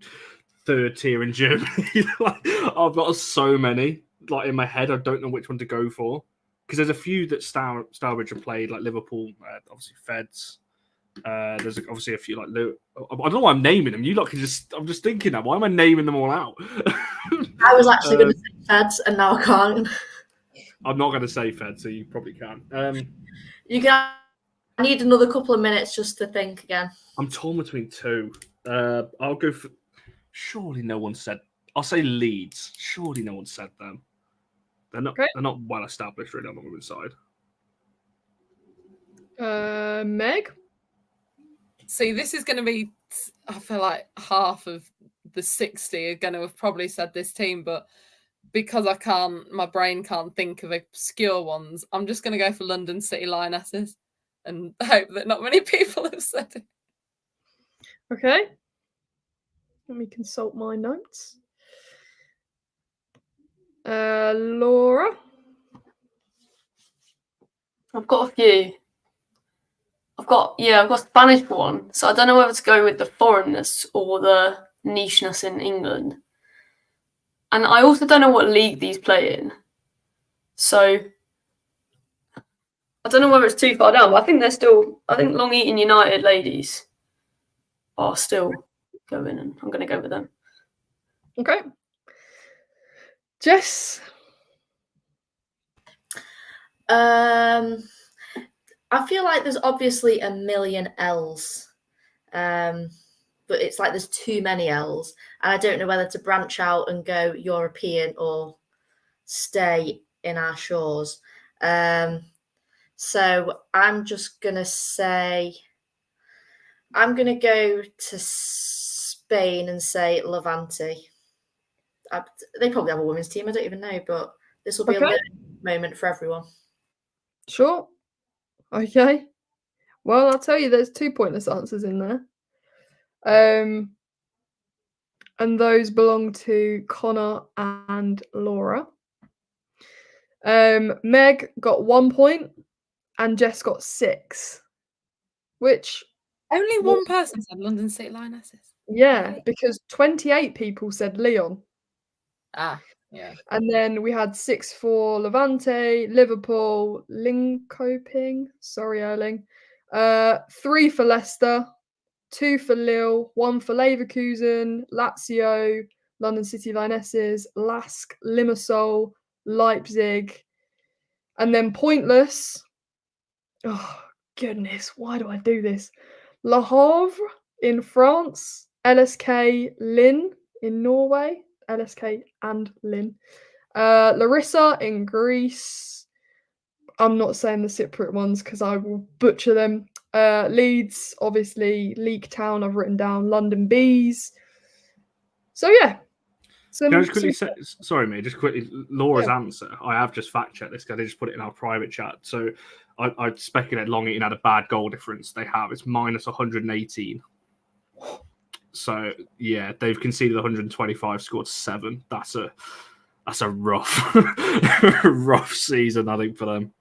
3rd tier in Germany. Like, I've got so many. Like in my head, I don't know which one to go for because there's a few that Starbridge have played, like Liverpool, obviously Feds. There's obviously a few like I don't know why I'm naming them. You lot can I'm just thinking that. Why am I naming them all out? I was actually going to say Feds, and now I can't. I'm not going to say Fed, so you probably can. You can. I need another couple of minutes just to think again. I'm torn between 2. I'll go for. Surely no one said. I'll say Leeds. Surely no one said them. They're not well established really on the women's side. Meg? See, this is going to be, I feel like half of the 60 are going to have probably said this team, but because my brain can't think of obscure ones, I'm just going to go for London City Lionesses and hope that not many people have said it. Okay. Let me consult my notes. Laura? I've got a few. I've got Spanish one, so I don't know whether to go with the foreignness or the nicheness in England. And I also don't know what league these play in. So I don't know whether it's too far down, but I think Long Eaton United ladies are still going, and I'm going to go with them. Okay. Jess? I feel like there's obviously a million L's, but it's like there's too many L's, and I don't know whether to branch out and go European or stay in our shores. So I'm just gonna say I'm gonna go to Spain and say Levante. They probably have a women's team. I don't even know, but this will be a learning moment for everyone. Sure. Okay. Well, I'll tell you, there's 2 pointless answers in there. And those belong to Connor and Laura. Meg got 1 point and Jess got 6. Which only one person said London City Lionesses. Yeah, because 28 people said Leon. Yeah. And then we had 6 for Levante, Liverpool, Linköping. Sorry, Erling. 3 for Leicester, 2 for Lille, 1 for Leverkusen, Lazio, London City Lionesses, Lask, Limassol, Leipzig, and then pointless. Oh, goodness, why do I do this? Le Havre in France, LSK Lynn in Norway, LSK and Lynn, Larissa in Greece. I'm not saying the Cypriot ones because I will butcher them. Leeds, obviously, Leek Town, I've written down, London Bees. So, yeah. Can I just quickly say, sorry, mate, just quickly, Laura's answer. I have just fact checked this because they just put it in our private chat. So I'd speculate Long Eaton had a bad goal difference. They have. It's minus 118. So, yeah, they've conceded 125, scored 7. That's a rough, rough season, I think, for them.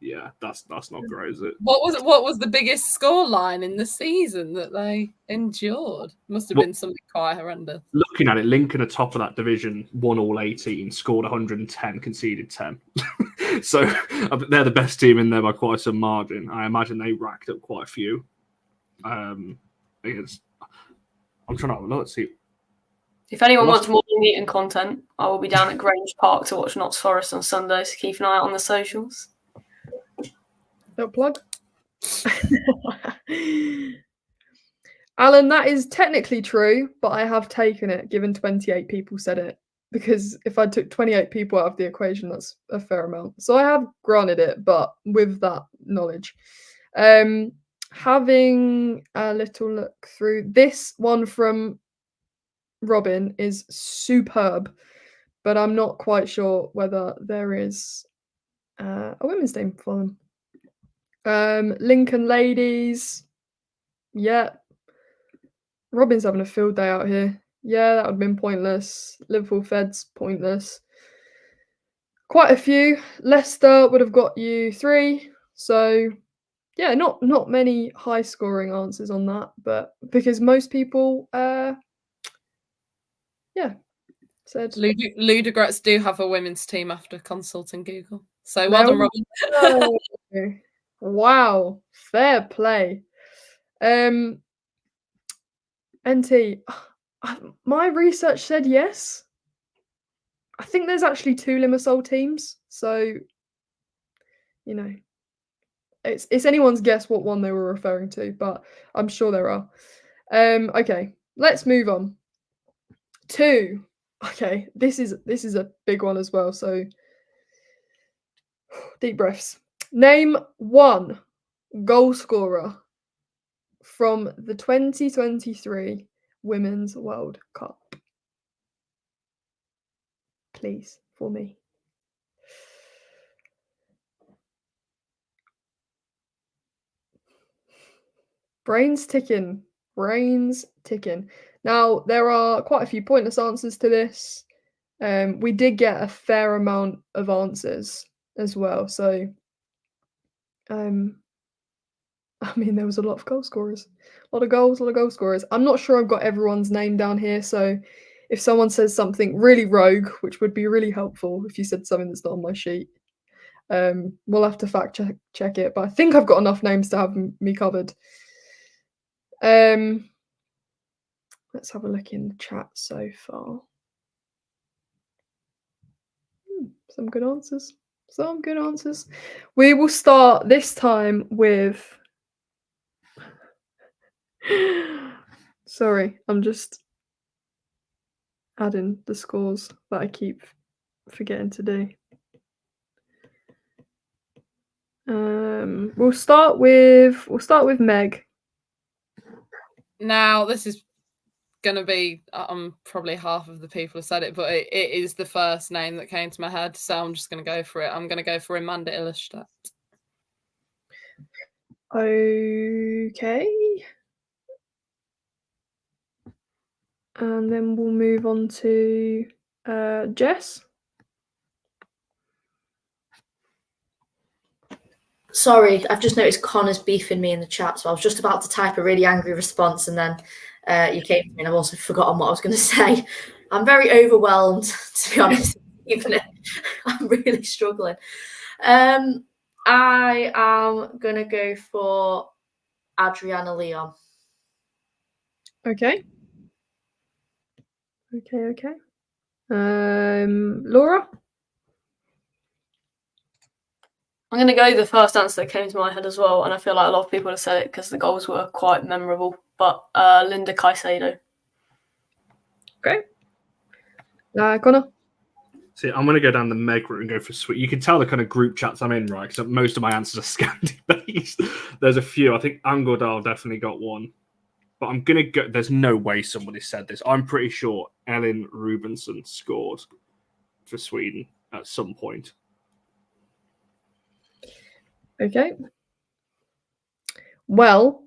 Yeah, that's not great, is it? What was the biggest score line in the season that they endured? Must have been something quite horrendous. Looking at it, Lincoln are top of that division, won all 18, scored 110, conceded 10. So they're the best team in there by quite some margin. I imagine they racked up quite a few. I'm trying to have a look. See. If anyone wants more Long Eaton content, I will be down at Grange Park to watch Notts Forest on Sunday, so keep an eye out on the socials. No plug. Alan, that is technically true, but I have taken it, given 28 people said it. Because if I took 28 people out of the equation, that's a fair amount. So I have granted it, but with that knowledge. Having a little look through, this one from Robin is superb, but I'm not quite sure whether there is a women's team for them. Lincoln Ladies. Yeah. Robin's having a field day out here. Yeah, that would have been pointless. Liverpool Feds, pointless. Quite a few. Leicester would have got you 3. So, yeah, not many high-scoring answers on that, but because most people, said... Ludogorets do have a women's team after consulting Google. So well done, Robin. Wow, fair play. NT, my research said yes. I think there's actually 2 Limassol teams, so it's anyone's guess what one they were referring to, but I'm sure there are. Okay, let's move on to Okay, this is a big one as well. So deep breaths. Name one goal scorer from the 2023 Women's World Cup. Please, for me. Brains ticking. Brains ticking. Now, there are quite a few pointless answers to this. We did get a fair amount of answers as well. So, I mean, there was a lot of goal scorers. A lot of goals, a lot of goal scorers. I'm not sure I've got everyone's name down here. So, if someone says something really rogue, which would be really helpful if you said something that's not on my sheet, we'll have to fact check it. But I think I've got enough names to have me covered. Let's have a look in the chat so far. Some good answers. Some good answers. We will start this time with. Sorry, I'm just adding the scores that I keep forgetting to do. We'll start with Meg. Now, this is going to be, probably half of the people have said it, but it is the first name that came to my head, so I'm just going to go for it. I'm going to go for Amanda Illerstedt. Okay. And then we'll move on to Jess. Sorry, I've just noticed Connor's beefing me in the chat, so I was just about to type a really angry response, and then you came to me, and I've also forgotten what I was going to say. I'm very overwhelmed, to be honest. Even I'm really struggling. I am going to go for Adriana Leon. Okay. Okay. Laura? I'm going to go the first answer that came to my head as well, and I feel like a lot of people have said it because the goals were quite memorable, but Linda Caicedo. Okay. Connor? See, I'm going to go down the Meg route and go for Sweet. You can tell the kind of group chats I'm in, right? Because most of my answers are Scandi-based. There's a few. I think Angordal definitely got one. But I'm going to go... There's no way somebody said this. I'm pretty sure Ellen Rubinson scored for Sweden at some point. Okay. Well,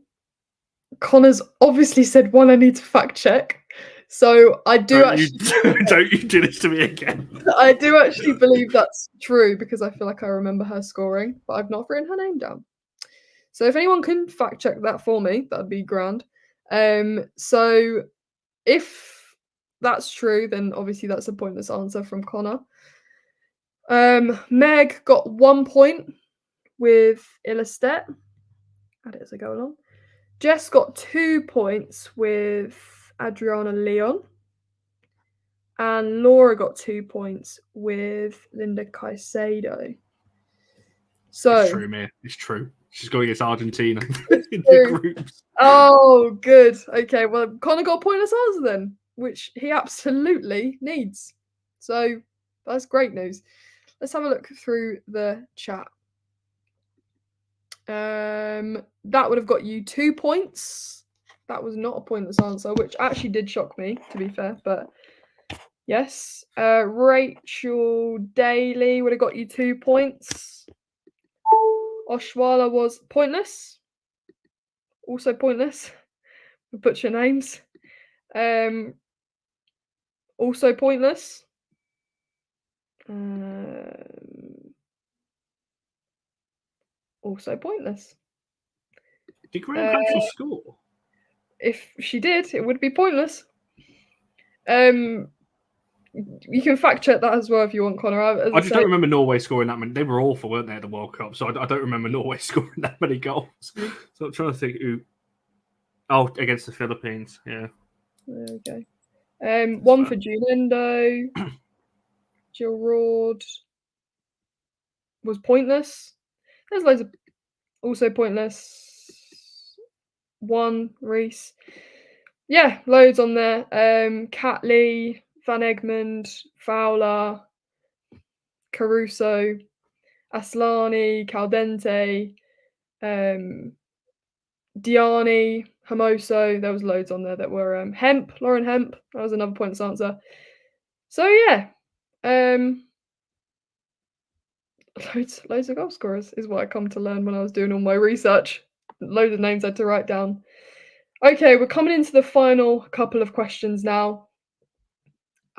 Connor's obviously said one I need to fact check. So I do Don't you do this to me again. I do actually believe that's true because I feel like I remember her scoring, but I've not written her name down. So if anyone can fact check that for me, that'd be grand. So if that's true, then obviously that's a pointless answer from Connor. Meg got 1 point with Illerstedt. Add it as I go along. Jess got 2 points with Adriana Leon. And Laura got 2 points with Linda Caicedo. So it's true, Mia. It's true. She's going against Argentina in true. the groups. Oh, good. Okay, well, Connor got a pointless answer then, which he absolutely needs. So that's great news. Let's have a look through the chat. That would have got you 2 points. That was not a pointless answer, which actually did shock me, to be fair, but yes. Rachel Daly would have got you 2 points. Oshwala was pointless. Also pointless. We butcher names. Also pointless. Also pointless. Did Graham actually score? If she did, it would be pointless. You can fact check that as well if you want, Connor. I just don't remember Norway scoring that many. They were awful, weren't they, at the World Cup? So I don't remember Norway scoring that many goals. So I'm trying to think who. Oh, against the Philippines, yeah. There we go. One for Julindo. Jill Rord was pointless. There's loads of also pointless. One, Reese. Yeah, loads on there. Kat Lee Van Egmond, Fowler, Caruso, Aslani, Caldente, Diani, Hermoso. There was loads on there that were Hemp, Lauren Hemp. That was another pointless answer. So yeah, loads of goal scorers is what I come to learn when I was doing all my research. Loads of names I had to write down. Okay, we're coming into the final couple of questions now.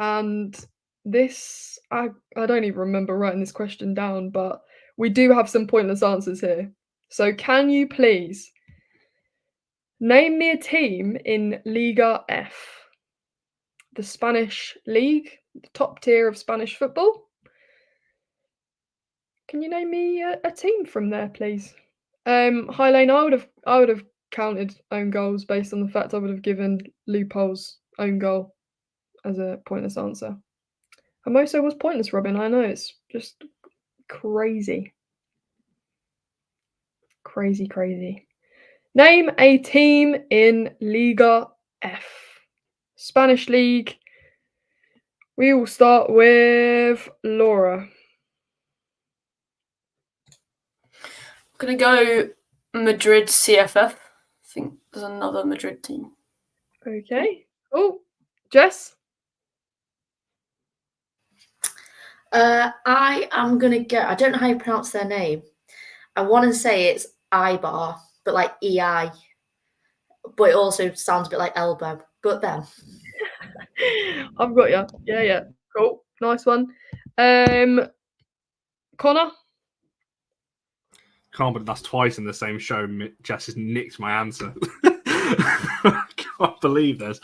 And this, I don't even remember writing this question down, but we do have some pointless answers here. So can you please name me a team in Liga F, the Spanish league, the top tier of Spanish football? Can you name me a team from there, please? Hi Lane, I would have counted own goals based on the fact I would have given Lupo's own goal as a pointless answer. Hermoso was pointless, Robin. I know, it's just crazy. Crazy. Name a team in Liga F, Spanish league. We will start with Laura. I'm going to go Madrid CFF. I think there's another Madrid team. Okay. Oh, Jess? I am going to go, I don't know how you pronounce their name. I want to say it's Ibar, but like EI. But it also sounds a bit like elbow. But then. I've got you. Yeah. Cool. Nice one. Connor? Can't believe that's twice in the same show. Jess has nicked my answer. I can't believe this.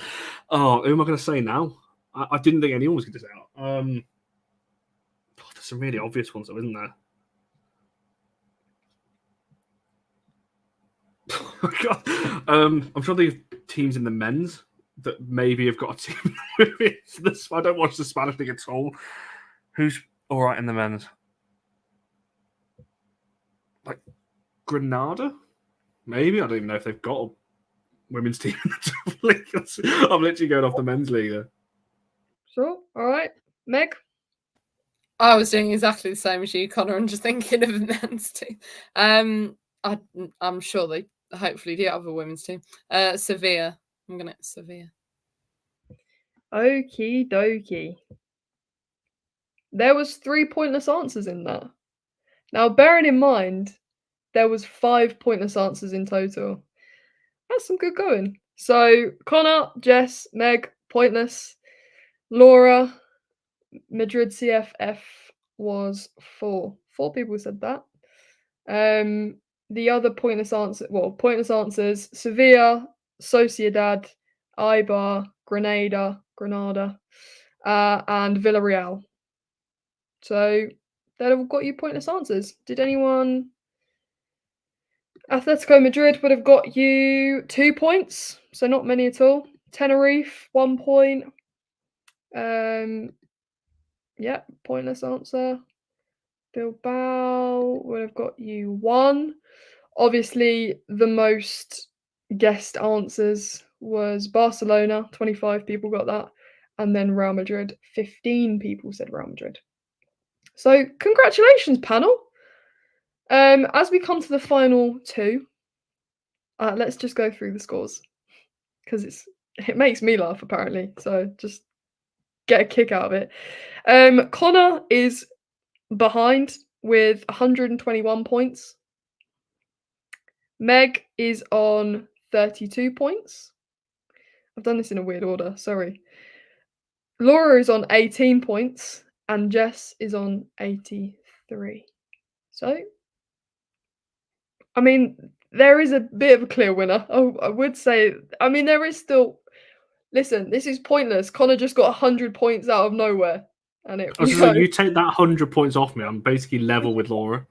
Oh, who am I going to say now? I didn't think anyone was going to say that. There's some really obvious ones, though, isn't there? God. I'm sure they have teams in the men's that maybe have got a team. I don't watch the Spanish league at all. Who's all right in the men's? Like Granada? Maybe. I don't even know if they've got a women's team in the top league. I'm literally going off the men's league there. Sure. All right. Meg? I was doing exactly the same as you, Connor, and just thinking of the men's team. I'm sure they hopefully do have a women's team. Sevilla. I'm going to Sevilla. Okie dokie. There was 3 pointless answers in that. Now, bearing in mind, there was 5 pointless answers in total. That's some good going. So, Connor, Jess, Meg, pointless. Laura, Madrid CFF was 4. 4 people said that. The other pointless answers, Sevilla, Sociedad, Eibar, Granada, and Villarreal. So that have got you pointless answers. Did anyone? Atletico Madrid would have got you 2 points, so not many at all. Tenerife, 1 point. Yeah, pointless answer. Bilbao would have got you 1. Obviously, the most guessed answers was Barcelona. 25 people got that. And then Real Madrid. 15 people said Real Madrid. So congratulations, panel. As we come to the final 2, let's just go through the scores. Because it makes me laugh, apparently. So just get a kick out of it. Connor is behind with 121 points. Meg is on 32 points. I've done this in a weird order, sorry. Laura is on 18 points and Jess is on 83. So, I mean, there is a bit of a clear winner. I would say, I mean, there is still... Listen, this is pointless. Connor just got 100 points out of nowhere. And you take that 100 points off me, I'm basically level with Laura.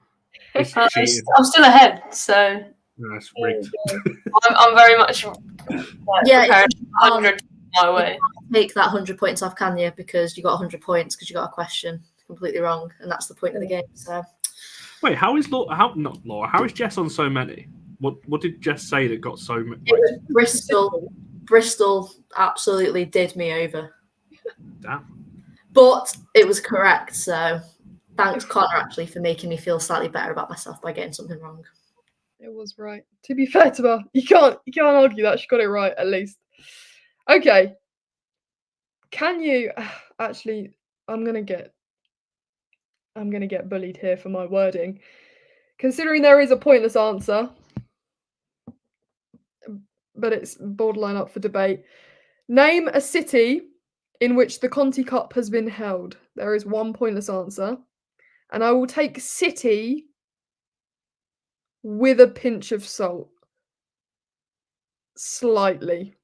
It's cheating. I'm still ahead, so... That's rigged. I'm very much prepared 100 my way. Take that 100 points off, can you? Because you got 100 points because you got a question completely wrong, and that's the point of the game. So, wait, how is Laura? How is Jess on so many? What did Jess say that got so many? Bristol absolutely did me over. Damn. But it was correct. So thanks, Connor, actually, for making me feel slightly better about myself by getting something wrong. It was right. To be fair to her, you can't argue that. She got it right, at least. Okay. Can you actually? I'm gonna get bullied here for my wording, considering there is a pointless answer, but it's borderline up for debate. Name a city in which the Conti Cup has been held. There is one pointless answer, and I will take city with a pinch of salt. Slightly.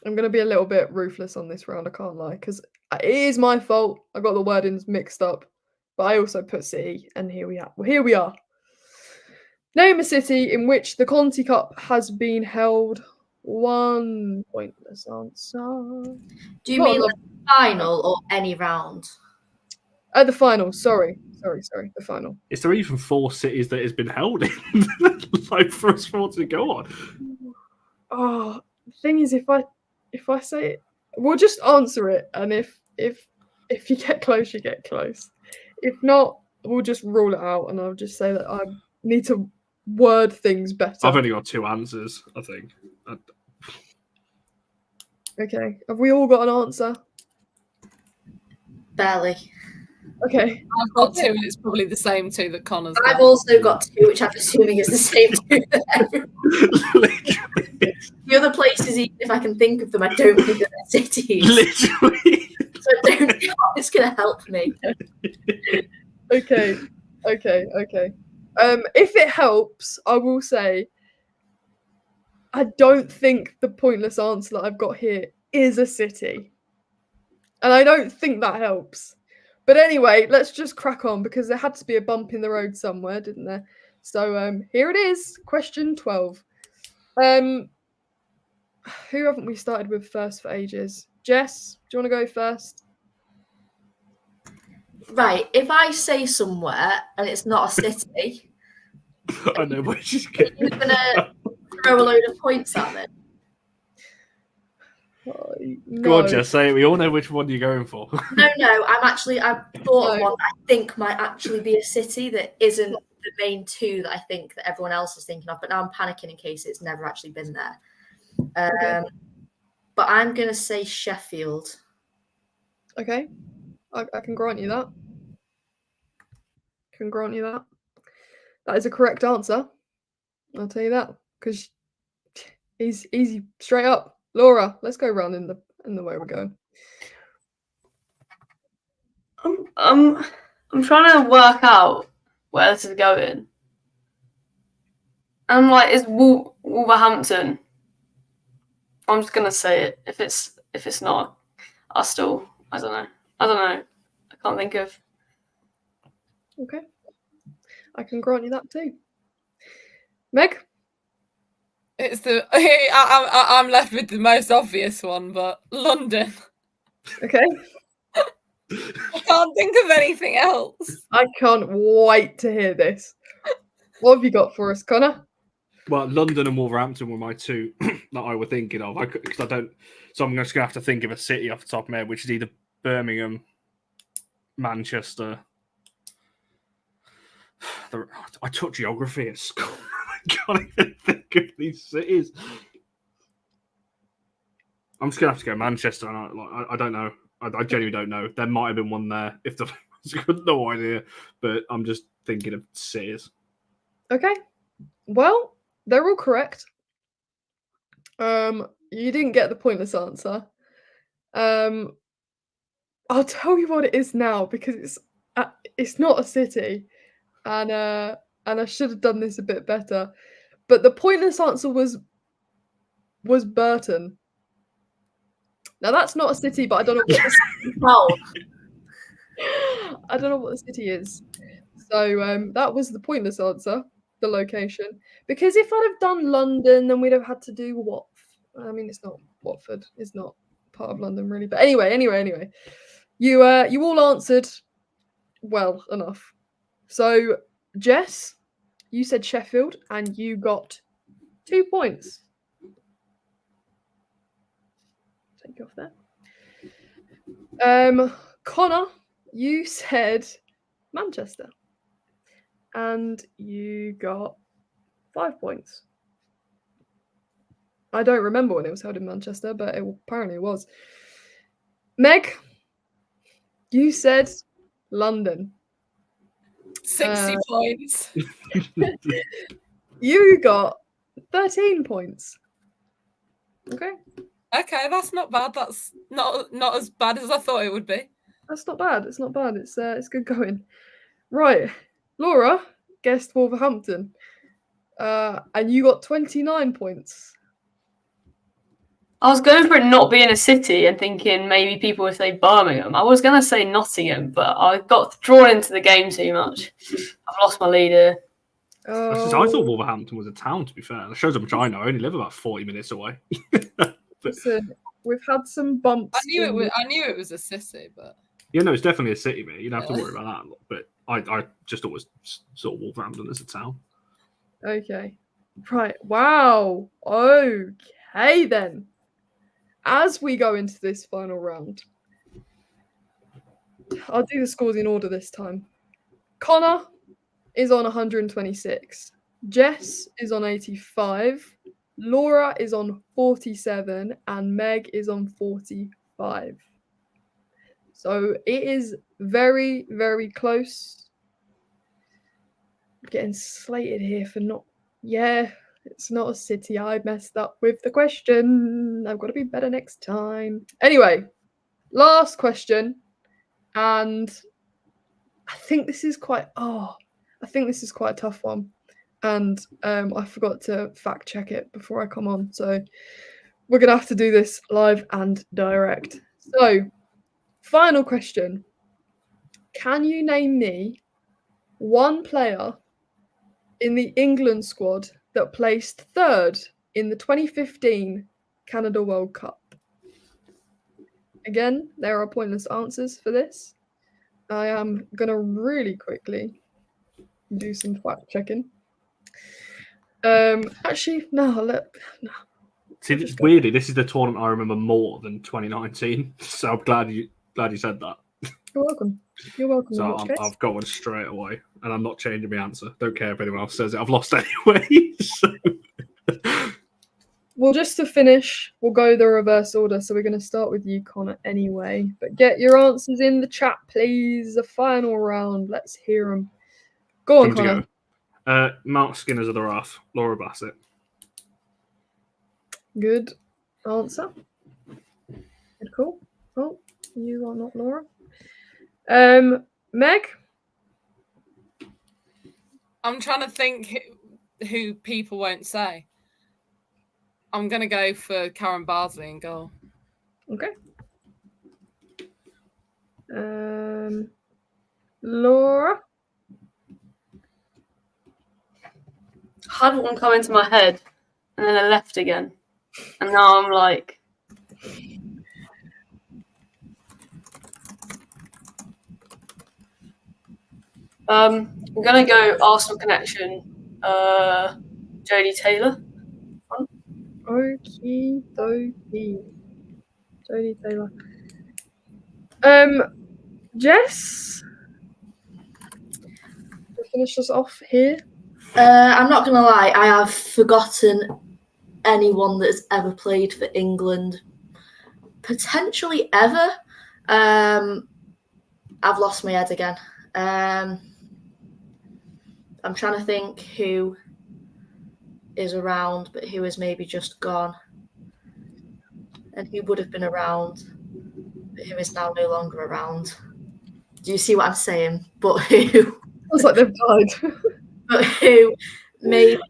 I'm going to be a little bit ruthless on this round, I can't lie, because it is my fault. I got the wordings mixed up, but I also put city, and here we are. Well, here we are. Name a city in which the Conti Cup has been held. One pointless answer. Do you mean like final or any round? At the final, sorry, the final. Is there even 4 cities that has been held in? Like for a sport to go on? Oh, the thing is, if I say it, we'll just answer it, and if you get close, you get close. If not, we'll just rule it out, and I'll just say that I need to word things better. I've only got 2 answers, I think. Okay, have we all got an answer? Barely. Okay. I've got 2, and it's probably the same 2 that Connor's got. I've also got 2, which I'm assuming is the same 2 that everyone. The other places, even if I can think of them, I don't think that they're cities. Literally. So I don't know how it's going to help me. Okay. If it helps, I will say I don't think the pointless answer that I've got here is a city. And I don't think that helps. But anyway, let's just crack on because there had to be a bump in the road somewhere, didn't there? So here it is, question 12. Who haven't we started with first for ages? Jess, do you want to go first? Right, if I say somewhere and it's not a city, I know where she's you're going to throw a load of points at me. No. Go on, Jess, say it. We all know which one you're going for. No, I've thought of one that I think might actually be a city that isn't the main 2 that I think that everyone else is thinking of, but now I'm panicking in case it's never actually been there. Okay. But I'm going to say Sheffield. Okay. I can grant you that. That is a correct answer. I'll tell you that. Because he's easy, straight up. Laura, let's go round in the way we're going. I'm trying to work out where this is going. I'm like, is Wolverhampton? I'm just gonna say it. If it's not, I don't know. I can't think of. Okay. I can grant you that too. Meg? It's I'm left with the most obvious one, but London. Okay. I can't think of anything else. I can't wait to hear this. What have you got for us, Connor? Well, London and Wolverhampton were my 2 that I were thinking of. Because I don't, so I'm just gonna have to think of a city off the top of my head, which is either Birmingham, Manchester. I took geography at school. I can't even think of these cities. I'm just gonna have to go Manchester, and I don't know. I genuinely don't know. There might have been one there. If the I've got no idea, but I'm just thinking of cities. Okay. Well, they're all correct. You didn't get the pointless answer. I'll tell you what it is now because it's not a city, and I should have done this a bit better. But the pointless answer was Burton. Now that's not a city, but I don't know what I don't know what the city is. So that was the pointless answer, the location. Because if I'd have done London, then we'd have had to do what? I mean, it's not Watford. It's not part of London, really. But anyway. You all answered well enough. So Jess, you said Sheffield, and you got 2 points. Take you off there. Connor, you said Manchester. And you got 5 points. I don't remember when it was held in Manchester, but apparently it was. Meg, you said London. 60 points. You got 13 points. Okay. Okay, that's not bad. That's not as bad as I thought it would be. That's not bad. It's not bad. It's good going. Right. Laura guessed Wolverhampton. And you got 29 points. I was going for it not being a city and thinking maybe people would say Birmingham. I was going to say Nottingham, but I got drawn into the game too much. I've lost my lead here. I thought Wolverhampton was a town, to be fair. That shows how much I know. I only live about 40 minutes away. Listen, we've had some bumps. I knew it was a city, but yeah, no, it's definitely a city, mate. You don't have to worry about that. But I just always saw Wolverhampton as a town. Okay. Right. Wow. Okay, then. As we go into this final round, I'll do the scores in order this time. Connor is on 126. Jess is on 85. Laura is on 47. And Meg is on 45. So it is very, very close. I'm getting slated here for not... Yeah, it's not a city. I messed up with the question. I've got to be better next time. Anyway, last question. And I think this is quite a tough one. And I forgot to fact check it before I come on. So we're going to have to do this live and direct. So, final question. Can you name me one player in the England squad that placed third in the 2015 Canada World Cup? Again, there are pointless answers for this. I am going to really quickly do some fact checking. Actually, no. See, weirdly, this is the tournament I remember more than 2019. So I'm glad you said that. You're welcome. You're welcome. So I've got one straight away, and I'm not changing my answer. Don't care if anyone else says it. I've lost anyway. So. Well, just to finish, we'll go the reverse order. So we're going to start with you, Connor, anyway. But get your answers in the chat, please. The final round. Let's hear them. Go on, Connor. Mark Skinner's of the Wrath. Laura Bassett. Good answer. Good call. Oh, you are not Laura. Meg? I'm trying to think who people won't say. I'm going to go for Karen Bardsley in goal. Okay. Laura? I had one come into my head, and then I left again. And now I'm like... I'm going to go Arsenal connection, Jodie Taylor. Okie dokie. Jodie Taylor. Jess? To finish us off here. I'm not going to lie, I have forgotten anyone that's ever played for England. Potentially ever. I've lost my head again. I'm trying to think who is around, but who is maybe just gone. And who would have been around, but who is now no longer around. Do you see what I'm saying? But who? Looks like they've died. But who maybe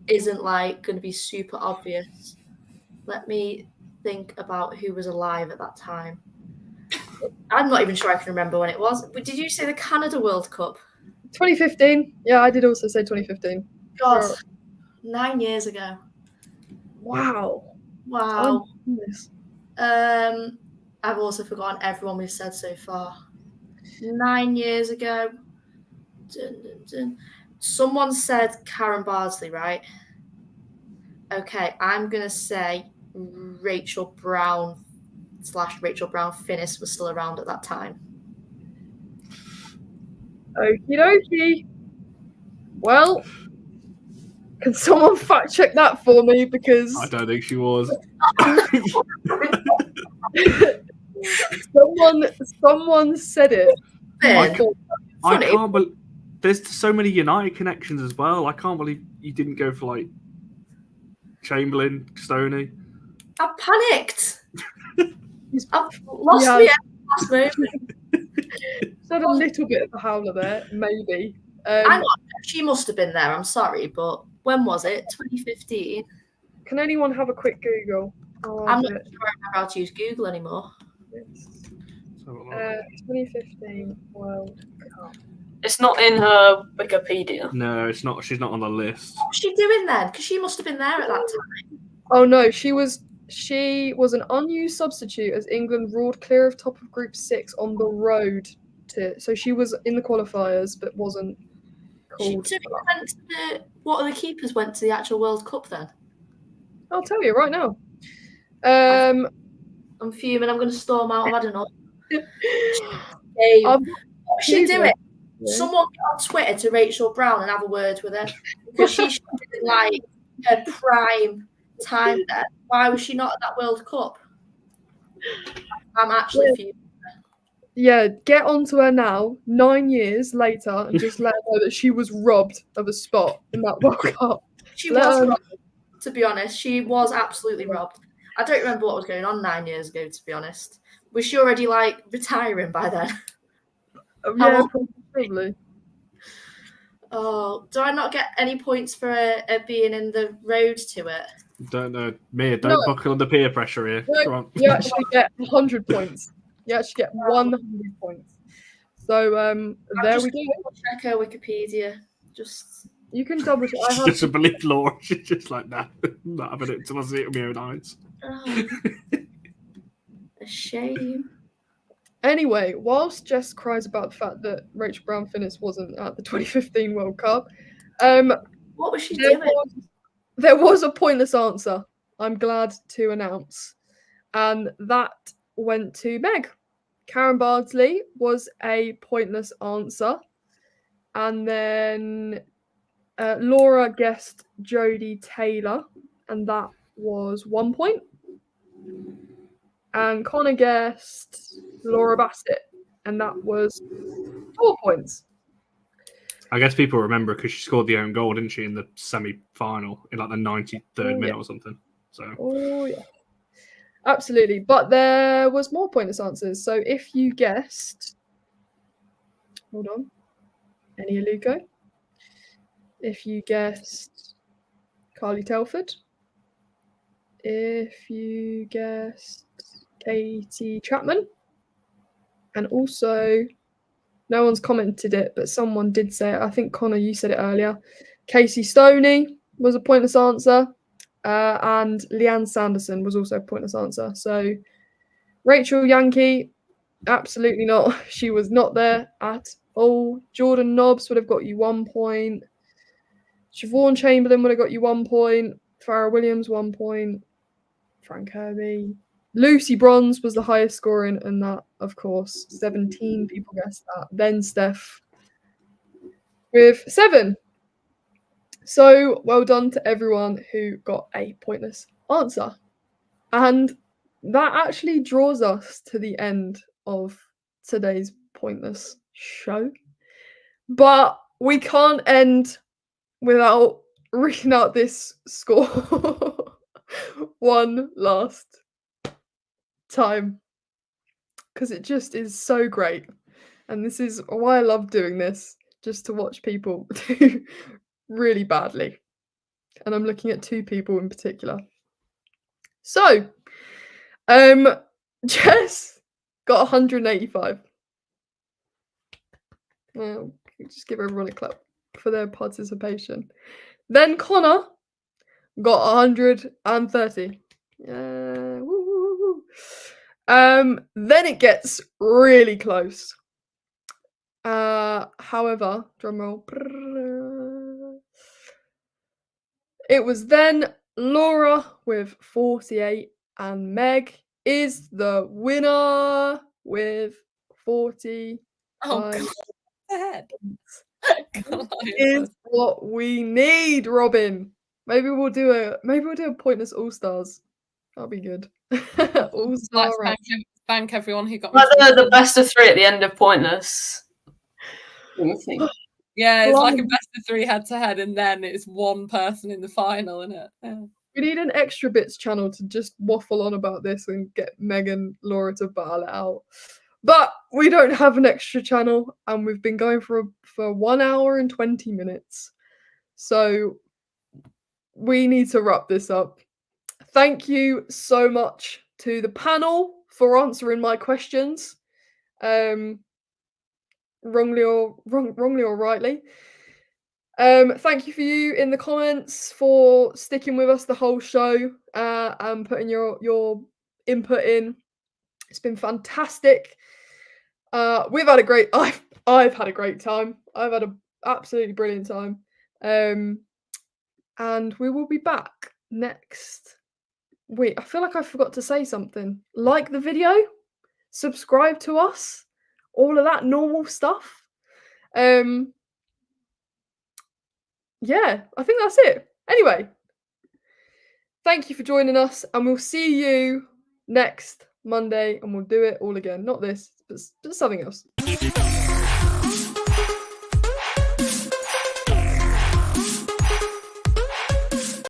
isn't like going to be super obvious. Let me think about who was alive at that time. I'm not even sure I can remember when it was. But did you say the Canada World Cup? 2015. Yeah, I did also say 2015. God, Sure. 9 years ago. Wow. Wow. Oh, I've also forgotten everyone we've said so far. 9 years ago. Dun, dun, dun. Someone said Karen Bardsley, right? Okay, I'm going to say Rachel Brown / Rachel Brown Finnis was still around at that time. Okie dokie. Well, can someone fact check that for me? Because I don't think she was. someone said it. I Finn, funny. can't believe there's so many United connections as well. I can't believe you didn't go for like Chamberlain, Stoney. I panicked. I've lost me at the last moment. Said a little bit of the howler there, maybe. Hang on, she must have been there. I'm sorry, but when was it? 2015. Can anyone have a quick Google? I'm not sure how to use Google anymore. 2015 World Cup. It's not in her Wikipedia. No, it's not. She's not on the list. What was she doing then? Because she must have been there at that time. Oh no, she was an unused substitute as England roared clear of top of Group 6 on the road to. So she was in the qualifiers, but wasn't called. What other keepers went to the actual World Cup then? I'll tell you right now. I'm fuming. I'm going to storm out. I don't know. What was she doing? Yeah. Someone get on Twitter to Rachel Brown and have a word with her, because she should be like her prime time there. Why was she not at that World Cup? I'm actually fuming. Yeah, get onto her now, 9 years later, and just let her know that she was robbed of a spot in that World Cup. She was robbed, to be honest. She was absolutely robbed. I don't remember what was going on 9 years ago, to be honest. Was she already like retiring by then? Yeah, probably. Oh, do I not get any points for being in the road to it? Don't know. Mia, don't buckle under peer pressure here. No, Come on. you actually get 100 points. You actually get 100 points. So there we go. Check her Wikipedia. You can double check. She doesn't believe Laura. She's just like, nah, not having it until I see it with my own eyes. Oh, a shame. Anyway, whilst Jess cries about the fact that Rachel Brown Finnis wasn't at the 2015 World Cup, what was she doing? There was a pointless answer, I'm glad to announce, and that went to Meg. Karen Bardsley was a pointless answer, and then Laura guessed Jodie Taylor, and that was 1 point. And Connor guessed Laura Bassett, and that was 4 points. I guess people remember because she scored the own goal, didn't she, in the semi-final in like the 93rd minute or something. So. Yeah, absolutely. But there was more pointless answers. So if you guessed, hold on, Eni Aluko. If you guessed Carly Telford. If you guessed Katie Chapman. And also, no one's commented it, but someone did say it. I think, Connor, you said it earlier. Casey Stoney was a pointless answer. And Leanne Sanderson was also a pointless answer. So, Rachel Yankee, absolutely not. She was not there at all. Jordan Nobbs would have got you 1 point. Siobhan Chamberlain would have got you 1 point. Farrah Williams, 1 point. Frank Kirby. Lucy Bronze was the highest scoring, and that, of course, 17 people guessed that. Then Steph with 7. So well done to everyone who got a pointless answer. And that actually draws us to the end of today's pointless show. But we can't end without reading out this score one last time, because it just is so great, and this is why I love doing this, just to watch people do really badly. And I'm looking at 2 people in particular. So Jess got 185. Just give everyone a clap for their participation. Then Connor got 130. Then it gets really close. However, drumroll. It was then Laura with 48 and Meg is the winner with 40. Oh God, ahead. Is what we need, Robin. Maybe we'll do a pointless All Stars. That'll be good. All Star. Like, thank everyone who got me. Like the best of 3 at the end of Pointless. Yeah, it's like a best of 3 head-to-head, and then it's one person in the final, isn't it? Yeah. We need an extra bits channel to just waffle on about this and get Meg and Laura to battle it out. But we don't have an extra channel, and we've been going for 1 hour and 20 minutes. So we need to wrap this up. Thank you so much to the panel for answering my questions. Wrongly or rightly. Thank you for you in the comments for sticking with us the whole show and putting your input in. It's been fantastic. We've had a great. I've had a great time. I've had an absolutely brilliant time. And we will be back next week. I feel like I forgot to say something. Like the video, subscribe to us, all of that normal stuff. Yeah, I think that's it. Anyway, thank you for joining us, and we'll see you next Monday, and we'll do it all again. Not this, but something else.